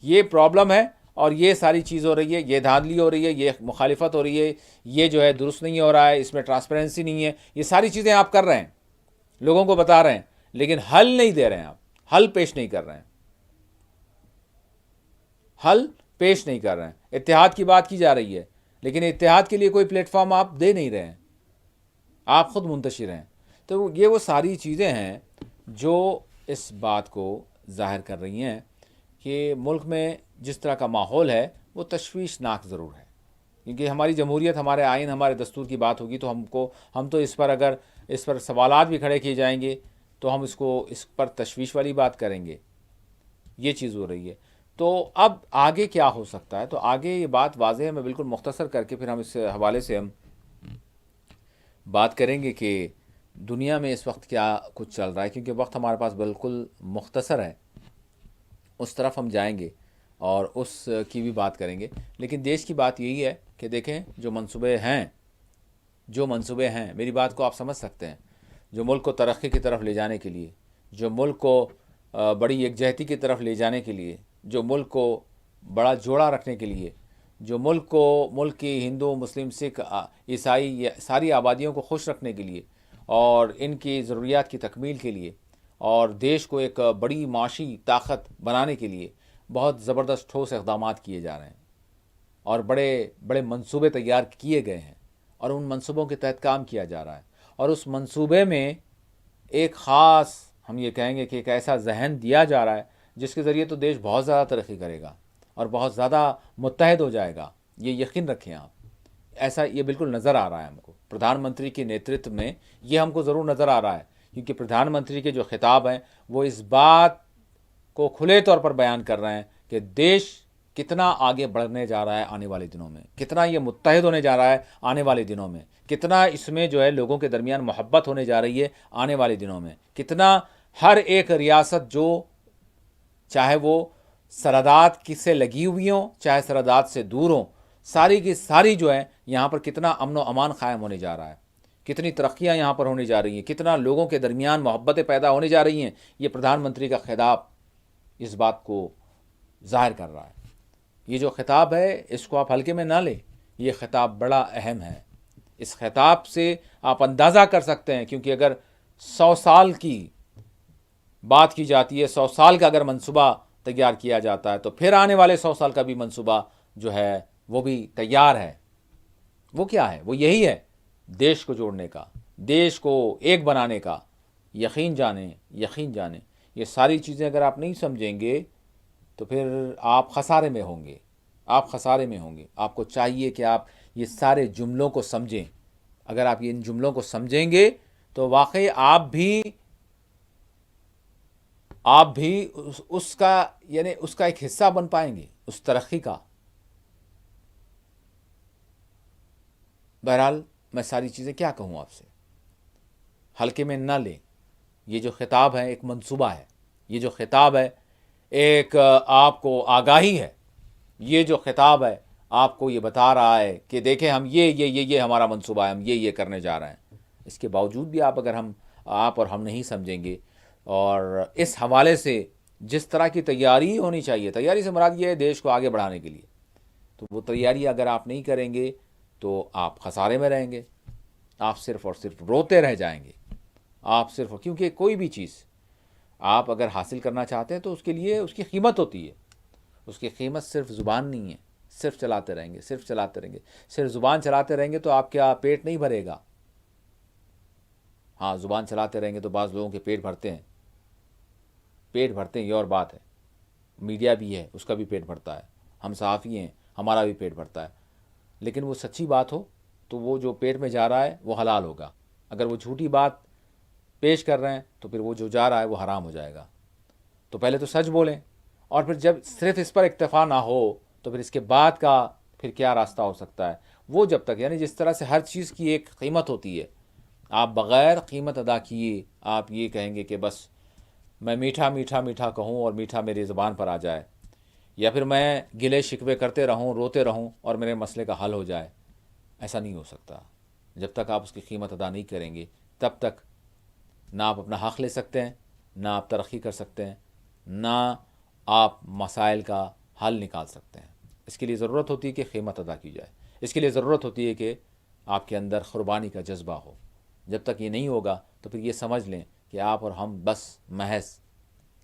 یہ پرابلم ہے اور یہ ساری چیز ہو رہی ہے، یہ دھاندلی ہو رہی ہے، یہ مخالفت ہو رہی ہے، یہ جو ہے درست نہیں ہو رہا ہے، اس میں ٹرانسپیرنسی نہیں ہے، یہ ساری چیزیں آپ کر رہے ہیں، لوگوں کو بتا رہے ہیں، لیکن حل نہیں دے رہے ہیں. آپ حل پیش نہیں کر رہے ہیں، حل پیش نہیں کر رہے ہیں. اتحاد کی بات کی جا رہی ہے لیکن اتحاد کے لیے کوئی پلیٹ فارم آپ دے نہیں رہے ہیں، آپ خود منتشر ہیں. تو یہ وہ ساری چیزیں ہیں جو اس بات کو ظاہر کر رہی ہیں کہ ملک میں جس طرح کا ماحول ہے وہ تشویشناک ضرور ہے. کیونکہ ہماری جمہوریت، ہمارے آئین، ہمارے دستور کی بات ہوگی تو ہم تو اس پر اگر اس پر سوالات بھی کھڑے کیے جائیں گے تو ہم اس پر تشویش والی بات کریں گے. یہ چیز ہو رہی ہے. تو اب آگے کیا ہو سکتا ہے؟ تو آگے یہ بات واضح ہے، میں بالکل مختصر کر کے پھر ہم اس حوالے سے ہم بات کریں گے کہ دنیا میں اس وقت کیا کچھ چل رہا ہے، کیونکہ وقت ہمارے پاس بالکل مختصر ہے. اس طرف ہم جائیں گے اور اس کی بھی بات کریں گے. لیکن دیش کی بات یہی ہے کہ دیکھیں جو منصوبے ہیں میری بات کو آپ سمجھ سکتے ہیں، جو ملک کو ترقی کی طرف لے جانے کے لیے، جو ملک کو بڑی یکجہتی کی طرف لے جانے کے لیے، جو ملک کو بڑا جوڑا رکھنے کے لیے، جو ملک کی ہندو، مسلم، سکھ، عیسائی ساری آبادیوں کو خوش رکھنے کے لیے اور ان کی ضروریات کی تکمیل کے لیے اور دیش کو ایک بڑی معاشی طاقت بنانے کے لیے بہت زبردست ٹھوس اقدامات کیے جا رہے ہیں اور بڑے بڑے منصوبے تیار کیے گئے ہیں اور ان منصوبوں کے تحت کام کیا جا رہا ہے. اور اس منصوبے میں ایک خاص، ہم یہ کہیں گے کہ ایک ایسا ذہن دیا جا رہا ہے جس کے ذریعے تو دیش بہت زیادہ ترقی کرے گا اور بہت زیادہ متحد ہو جائے گا. یہ یقین رکھیں آپ، ایسا یہ بالکل نظر آ رہا ہے ہم کو پردھان منتری کے نیترتو میں. یہ ہم کو ضرور نظر آ رہا ہے کیونکہ پردھان منتری کے جو خطاب ہیں وہ اس بات کو کھلے طور پر بیان کر رہے ہیں کہ دیش کتنا آگے بڑھنے جا رہا ہے آنے والے دنوں میں، کتنا یہ متحد ہونے جا رہا ہے آنے والے دنوں میں، کتنا اس میں جو ہے لوگوں کے درمیان محبت ہونے جا رہی ہے آنے والے دنوں میں، کتنا ہر ایک ریاست جو چاہے وہ سرحدات کس سے لگی ہوئی ہوں چاہے سرحدات سے دور ہوں، ساری کی ساری جو ہے یہاں پر کتنا امن و امان قائم ہونے جا رہا ہے، کتنی ترقیاں یہاں پر ہونے جا رہی ہیں، کتنا لوگوں کے درمیان محبتیں پیدا ہونے جا رہی ہیں. یہ پردھان منتری کا خطاب اس بات کو ظاہر کر رہا ہے. یہ جو خطاب ہے اس کو آپ ہلکے میں نہ لیں، یہ خطاب بڑا اہم ہے. اس خطاب سے آپ اندازہ کر سکتے ہیں، کیونکہ اگر 100 سال کی بات کی جاتی ہے، 100 سال کا اگر منصوبہ تیار کیا جاتا ہے تو پھر آنے والے 100 سال کا بھی منصوبہ جو ہے وہ بھی تیار ہے. وہ کیا ہے؟ وہ یہی ہے، دیش کو جوڑنے کا، دیش کو ایک بنانے کا. یقین جانیں یہ ساری چیزیں اگر آپ نہیں سمجھیں گے تو پھر آپ خسارے میں ہوں گے. آپ کو چاہیے کہ آپ یہ سارے جملوں کو سمجھیں. اگر آپ ان جملوں کو سمجھیں گے تو واقعی آپ بھی اس کا ایک حصہ بن پائیں گے، اس ترقی کا. بہرحال میں ساری چیزیں کیا کہوں آپ سے، ہلکے میں نہ لیں. یہ جو خطاب ہے ایک منصوبہ ہے، یہ جو خطاب ہے ایک آپ کو آگاہی ہے. یہ جو خطاب ہے آپ کو یہ بتا رہا ہے کہ دیکھیں ہم یہ ہمارا منصوبہ ہے، ہم یہ کرنے جا رہے ہیں. اس کے باوجود بھی آپ اور ہم نہیں سمجھیں گے. اور اس حوالے سے جس طرح کی تیاری ہونی چاہیے، تیاری سے مراد یہ ہے دیش کو آگے بڑھانے کے لیے، تو وہ تیاری اگر آپ نہیں کریں گے تو آپ خسارے میں رہیں گے. آپ صرف اور صرف روتے رہ جائیں گے. کیونکہ کوئی بھی چیز آپ اگر حاصل کرنا چاہتے ہیں تو اس کے لیے اس کی قیمت ہوتی ہے. اس کی قیمت صرف زبان نہیں ہے. صرف چلاتے رہیں گے. صرف زبان چلاتے رہیں گے تو آپ کا پیٹ نہیں بھرے گا. ہاں، زبان چلاتے رہیں گے تو بعض لوگوں کے پیٹ بھرتے ہیں، یہ اور بات ہے. میڈیا بھی ہے، اس کا بھی پیٹ بھرتا ہے. ہم صحافی ہیں، ہمارا بھی پیٹ بھرتا ہے. لیکن وہ سچی بات ہو تو وہ جو پیٹ میں جا رہا ہے وہ حلال ہوگا. اگر وہ جھوٹی بات پیش کر رہے ہیں تو پھر وہ جو جا رہا ہے وہ حرام ہو جائے گا. تو پہلے تو سچ بولیں, اور پھر جب صرف اس پر اکتفا نہ ہو تو پھر اس کے بعد کا پھر کیا راستہ ہو سکتا ہے. وہ جب تک, یعنی جس طرح سے ہر چیز کی ایک قیمت ہوتی ہے, آپ بغیر قیمت ادا کیے آپ یہ کہیں گے کہ بس میں میٹھا میٹھا میٹھا کہوں اور میٹھا میری زبان پر آ جائے, یا پھر میں گلے شکوے کرتے رہوں, روتے رہوں اور میرے مسئلے کا حل ہو جائے, ایسا نہیں ہو سکتا. جب تک آپ اس کی قیمت ادا نہیں کریں گے تب تک نہ آپ اپنا حق لے سکتے ہیں, نہ آپ ترقی کر سکتے ہیں, نہ آپ مسائل کا حل نکال سکتے ہیں. اس کے لیے ضرورت ہوتی ہے کہ قیمت ادا کی جائے. اس کے لیے ضرورت ہوتی ہے کہ آپ کے اندر قربانی کا جذبہ ہو. جب تک یہ نہیں ہوگا تو پھر یہ سمجھ لیں کہ آپ اور ہم بس محض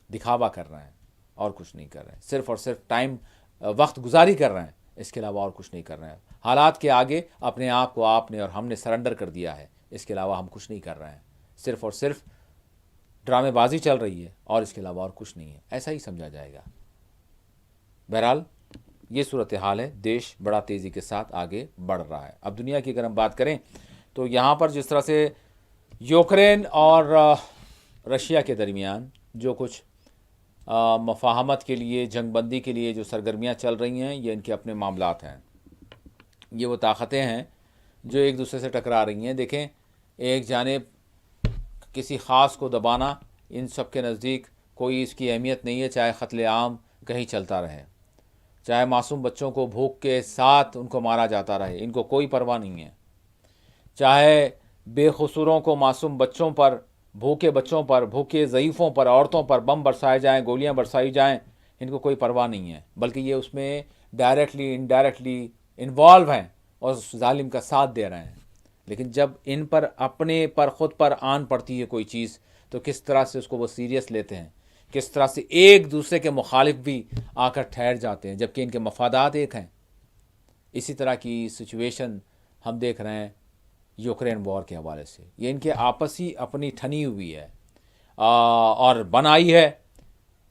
دکھاوا کر رہے ہیں اور کچھ نہیں کر رہے ہیں, صرف اور صرف ٹائم وقت گزاری کر رہے ہیں, اس کے علاوہ اور کچھ نہیں کر رہے ہیں. حالات کے آگے اپنے آپ کو آپ نے اور ہم نے سرنڈر کر دیا ہے, اس کے علاوہ ہم کچھ نہیں کر رہے ہیں. صرف اور صرف ڈرامے بازی چل رہی ہے اور اس کے علاوہ اور کچھ نہیں ہے, ایسا ہی سمجھا جائے گا. بہرحال یہ صورتحال ہے, دیش بڑا تیزی کے ساتھ آگے بڑھ رہا ہے. اب دنیا کی اگر ہم بات کریں تو یہاں پر جس طرح سے یوکرین اور رشیا کے درمیان جو کچھ مفاہمت کے لیے, جنگ بندی کے لیے جو سرگرمیاں چل رہی ہیں, یہ ان کے اپنے معاملات ہیں. یہ وہ طاقتیں ہیں جو ایک دوسرے سے ٹکرا رہی ہیں. دیکھیں, ایک جانب کسی خاص کو دبانا, ان سب کے نزدیک کوئی اس کی اہمیت نہیں ہے, چاہے قتل عام کہیں چلتا رہے, چاہے معصوم بچوں کو بھوک کے ساتھ ان کو مارا جاتا رہے, ان کو کوئی پرواہ نہیں ہے. چاہے بے قصوروں کو, معصوم بچوں پر, بھوکے بچوں پر, بھوکے ضعیفوں پر, عورتوں پر بم برسائے جائیں, گولیاں برسائی جائیں, ان کو کوئی پرواہ نہیں ہے, بلکہ یہ اس میں ڈائریکٹلی انڈائریکٹلی انوالو ہیں اور ظالم کا ساتھ دے رہے ہیں. لیکن جب ان پر اپنے پر خود پر آن پڑتی ہے کوئی چیز تو کس طرح سے اس کو وہ سیریس لیتے ہیں, کس طرح سے ایک دوسرے کے مخالف بھی آ کر ٹھہر جاتے ہیں جبکہ ان کے مفادات ایک ہیں. اسی طرح کی سچویشن ہم دیکھ رہے ہیں یوکرین وار کے حوالے سے. یہ ان کے آپسی اپنی ٹھنی ہوئی ہے اور بنائی ہے,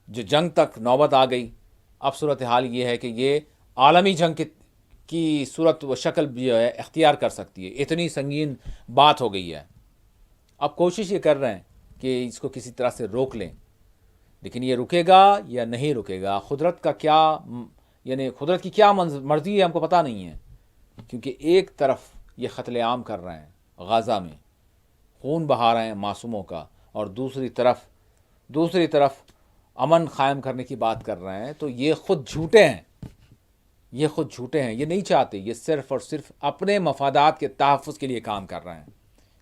جو جنگ تک نوبت آ گئی. اب صورتحال یہ ہے کہ یہ عالمی جنگ کی صورت و شکل بھی جو ہے اختیار کر سکتی ہے. اتنی سنگین بات ہو گئی ہے. اب کوشش یہ کر رہے ہیں کہ اس کو کسی طرح سے روک لیں, لیکن یہ رکے گا یا نہیں رکے گا, قدرت کا کیا, یعنی قدرت کی کیا مرضی ہے, ہم کو پتہ نہیں ہے. کیونکہ ایک طرف یہ قتل عام کر رہے ہیں, غزہ میں خون بہا رہے ہیں معصوموں کا, اور دوسری طرف امن قائم کرنے کی بات کر رہے ہیں. تو یہ خود جھوٹے ہیں, یہ نہیں چاہتے, یہ صرف اور صرف اپنے مفادات کے تحفظ کے لیے کام کر رہے ہیں,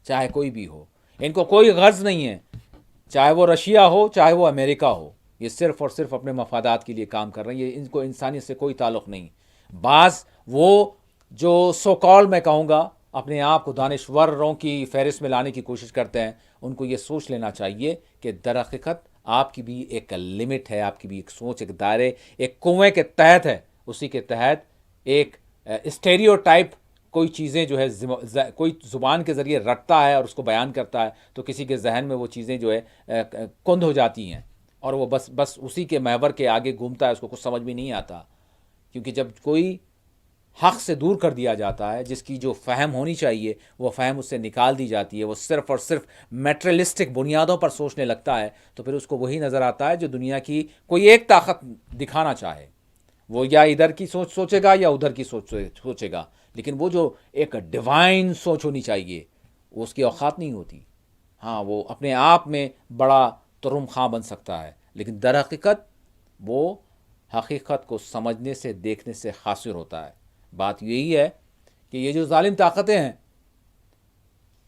چاہے کوئی بھی ہو. ان کو کوئی غرض نہیں ہے, چاہے وہ رشیا ہو چاہے وہ امریکہ ہو, یہ صرف اور صرف اپنے مفادات کے لیے کام کر رہے ہیں. یہ ان کو انسانیت سے کوئی تعلق نہیں. بعض وہ جو سو کال میں کہوں گا اپنے آپ کو دانشوروں کی فہرست میں لانے کی کوشش کرتے ہیں, ان کو یہ سوچ لینا چاہیے کہ در حقیقت آپ کی بھی ایک لمٹ ہے, آپ کی بھی ایک سوچ, ایک دائرے, ایک کنویں کے تحت ہے. اسی کے تحت ایک اسٹیریو ٹائپ کوئی چیزیں جو ہے کوئی زبان کے ذریعے رٹتا ہے اور اس کو بیان کرتا ہے, تو کسی کے ذہن میں وہ چیزیں جو ہے کند ہو جاتی ہیں اور وہ بس اسی کے محور کے آگے گھومتا ہے, اس کو کچھ سمجھ بھی نہیں آتا. کیونکہ جب کوئی حق سے دور کر دیا جاتا ہے, جس کی جو فہم ہونی چاہیے وہ فہم اس سے نکال دی جاتی ہے, وہ صرف اور صرف میٹریلسٹک بنیادوں پر سوچنے لگتا ہے, تو پھر اس کو وہی نظر آتا ہے جو دنیا کی کوئی ایک طاقت دکھانا چاہے. وہ یا ادھر کی سوچ سوچے گا یا ادھر کی سوچ سوچے گا, لیکن وہ جو ایک ڈیوائن سوچ ہونی چاہیے وہ اس کی اوقات نہیں ہوتی. ہاں, وہ اپنے آپ میں بڑا ترم خواں بن سکتا ہے, لیکن در حقیقت وہ حقیقت کو سمجھنے سے, دیکھنے سے قاصر ہوتا ہے. بات یہی ہے کہ یہ جو ظالم طاقتیں ہیں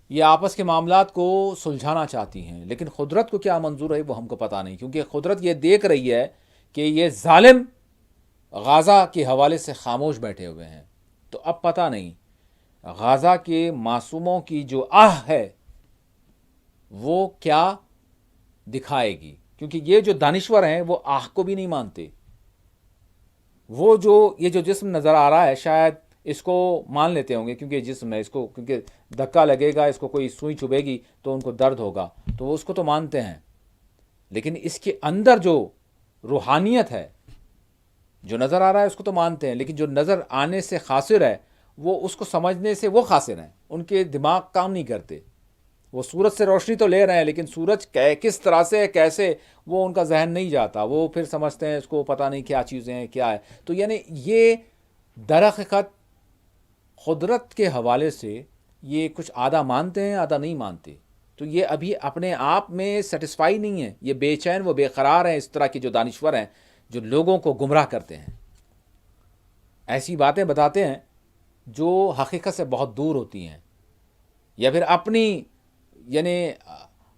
یہ آپس کے معاملات کو سلجھانا چاہتی ہیں, لیکن قدرت کو کیا منظور ہے وہ ہم کو پتہ نہیں. کیونکہ قدرت یہ دیکھ رہی ہے کہ یہ ظالم غزہ کے حوالے سے خاموش بیٹھے ہوئے ہیں, تو اب پتہ نہیں غزہ کے معصوموں کی جو آہ ہے وہ کیا دکھائے گی. کیونکہ یہ جو دانشور ہیں وہ آہ کو بھی نہیں مانتے. وہ جو یہ جو جسم نظر آ رہا ہے شاید اس کو مان لیتے ہوں گے, کیونکہ جسم ہے, اس کو کیونکہ دھکا لگے گا, اس کو کوئی سوئی چبھے گی تو ان کو درد ہوگا, تو وہ اس کو تو مانتے ہیں. لیکن اس کے اندر جو روحانیت ہے جو نظر آ رہا ہے اس کو تو مانتے ہیں, لیکن جو نظر آنے سے قاصر ہے وہ اس کو سمجھنے سے وہ قاصر ہیں، ان کے دماغ کام نہیں کرتے. وہ سورج سے روشنی تو لے رہے ہیں لیکن سورج کس طرح سے کیسے وہ ان کا ذہن نہیں جاتا. وہ پھر سمجھتے ہیں اس کو پتہ نہیں کیا چیزیں ہیں کیا ہے. تو یعنی یہ درحقیقت قدرت کے حوالے سے یہ کچھ آدھا مانتے ہیں آدھا نہیں مانتے. تو یہ ابھی اپنے آپ میں سیٹسفائی نہیں ہے، یہ بے چین و بے قرار ہیں اس طرح کے جو دانشور ہیں جو لوگوں کو گمراہ کرتے ہیں، ایسی باتیں بتاتے ہیں جو حقیقت سے بہت دور ہوتی ہیں، یا پھر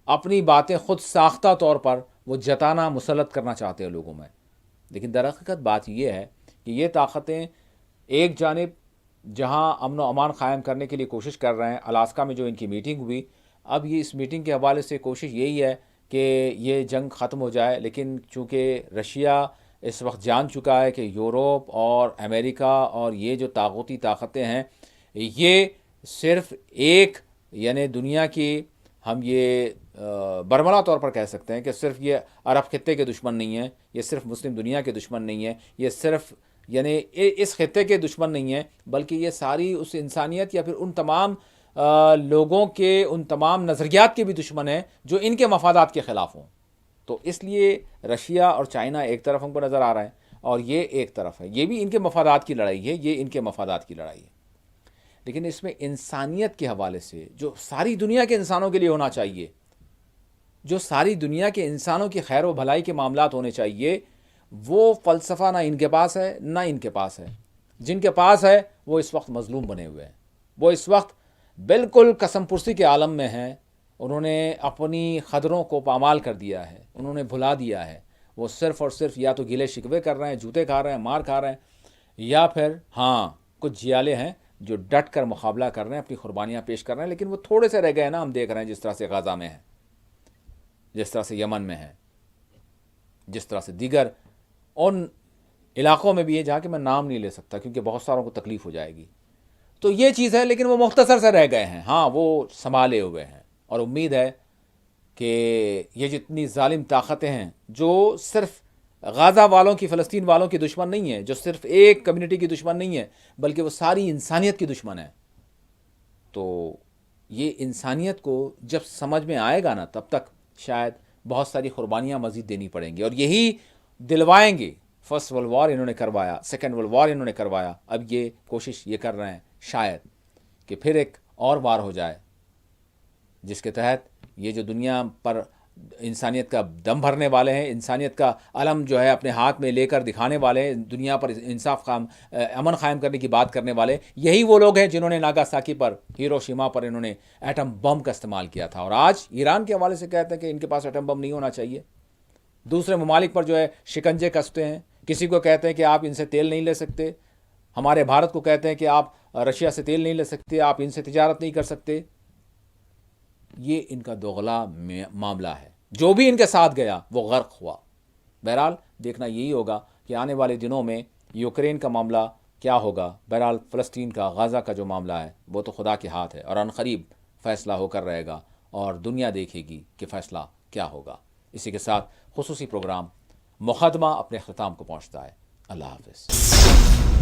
اپنی باتیں خود ساختہ طور پر وہ جتانا مسلط کرنا چاہتے ہیں لوگوں میں. لیکن در حقیقت بات یہ ہے کہ یہ طاقتیں ایک جانب جہاں امن و امان قائم کرنے کے لیے کوشش کر رہے ہیں. الاسکا میں جو ان کی میٹنگ ہوئی، اب یہ اس میٹنگ کے حوالے سے کوشش یہی ہے کہ یہ جنگ ختم ہو جائے. لیکن چونکہ رشیا اس وقت جان چکا ہے کہ یورپ اور امریکہ اور یہ جو طاغوتی طاقتیں ہیں یہ صرف ایک یعنی دنیا کی، ہم یہ برملا طور پر کہہ سکتے ہیں کہ صرف یہ عرب خطے کے دشمن نہیں ہیں، یہ صرف مسلم دنیا کے دشمن نہیں ہیں، یہ صرف یعنی اس خطے کے دشمن نہیں ہیں، بلکہ یہ ساری اس انسانیت یا پھر ان تمام لوگوں کے ان تمام نظریات کے بھی دشمن ہیں جو ان کے مفادات کے خلاف ہوں. تو اس لیے رشیا اور چائنا ایک طرف ہم کو نظر آ رہا ہے اور یہ ایک طرف ہے، یہ بھی ان کے مفادات کی لڑائی ہے، یہ ان کے مفادات کی لڑائی ہے. لیکن اس میں انسانیت کے حوالے سے جو ساری دنیا کے انسانوں کے لیے ہونا چاہیے، جو ساری دنیا کے انسانوں کی خیر و بھلائی کے معاملات ہونے چاہیے، وہ فلسفہ نہ ان کے پاس ہے نہ ان کے پاس ہے. جن کے پاس ہے وہ اس وقت مظلوم بنے ہوئے ہیں، وہ اس وقت بالکل قسم پرسی کے عالم میں ہیں. انہوں نے اپنی قدروں کو پامال کر دیا ہے، انہوں نے بھلا دیا ہے. وہ صرف اور صرف یا تو گلے شکوے کر رہے ہیں، جوتے کھا رہے ہیں، مار کھا رہے ہیں، یا پھر کچھ جیالے ہیں جو ڈٹ کر مقابلہ کر رہے ہیں، اپنی قربانیاں پیش کر رہے ہیں. لیکن وہ تھوڑے سے رہ گئے نا، ہم دیکھ رہے ہیں جس طرح سے غزہ میں ہے، جس طرح سے یمن میں ہے، جس طرح سے دیگر ان علاقوں میں بھی ہے جہاں کہ میں نام نہیں لے سکتا کیونکہ بہت ساروں کو تکلیف ہو جائے گی. تو یہ چیز ہے، لیکن وہ مختصر سے رہ گئے ہیں. وہ سنبھالے ہوئے ہیں اور امید ہے کہ یہ جتنی ظالم طاقتیں ہیں جو صرف غزہ والوں کی، فلسطین والوں کی دشمن نہیں ہے، جو صرف ایک کمیونٹی کی دشمن نہیں ہے، بلکہ وہ ساری انسانیت کی دشمن ہے. تو یہ انسانیت کو جب سمجھ میں آئے گا نا، تب تک شاید بہت ساری قربانیاں مزید دینی پڑیں گی، اور یہی دلوائیں گے. فرسٹ ورلڈ وار انہوں نے کروایا، سیکنڈ ورلڈ وار انہوں نے کروایا، اب یہ کوشش یہ کر رہے ہیں شاید کہ پھر ایک اور وار ہو جائے جس کے تحت یہ جو دنیا پر انسانیت کا دم بھرنے والے ہیں، انسانیت کا علم جو ہے اپنے ہاتھ میں لے کر دکھانے والے ہیں، دنیا پر انصاف امن قائم کرنے کی بات کرنے والے، یہی وہ لوگ ہیں جنہوں نے ناگاساکی پر، ہیروشیما پر انہوں نے ایٹم بم کا استعمال کیا تھا. اور آج ایران کے حوالے سے کہتے ہیں کہ ان کے پاس ایٹم بم نہیں ہونا چاہیے. دوسرے ممالک پر جو ہے شکنجے کستے ہیں، کسی کو کہتے ہیں کہ آپ ان سے تیل نہیں لے سکتے، ہمارے بھارت کو کہتے ہیں کہ آپ رشیا سے تیل نہیں لے سکتے، آپ ان سے تجارت نہیں کر سکتے. یہ ان کا دوغلا معاملہ ہے. جو بھی ان کے ساتھ گیا وہ غرق ہوا. بہرحال دیکھنا یہی ہوگا کہ آنے والے دنوں میں یوکرین کا معاملہ کیا ہوگا. بہرحال فلسطین کا، غزہ کا جو معاملہ ہے وہ تو خدا کے ہاتھ ہے، اور عنقریب فیصلہ ہو کر رہے گا اور دنیا دیکھے گی کہ فیصلہ کیا ہوگا. اسی کے ساتھ خصوصی پروگرام مقدمہ اپنے اختتام کو پہنچتا ہے. اللہ حافظ.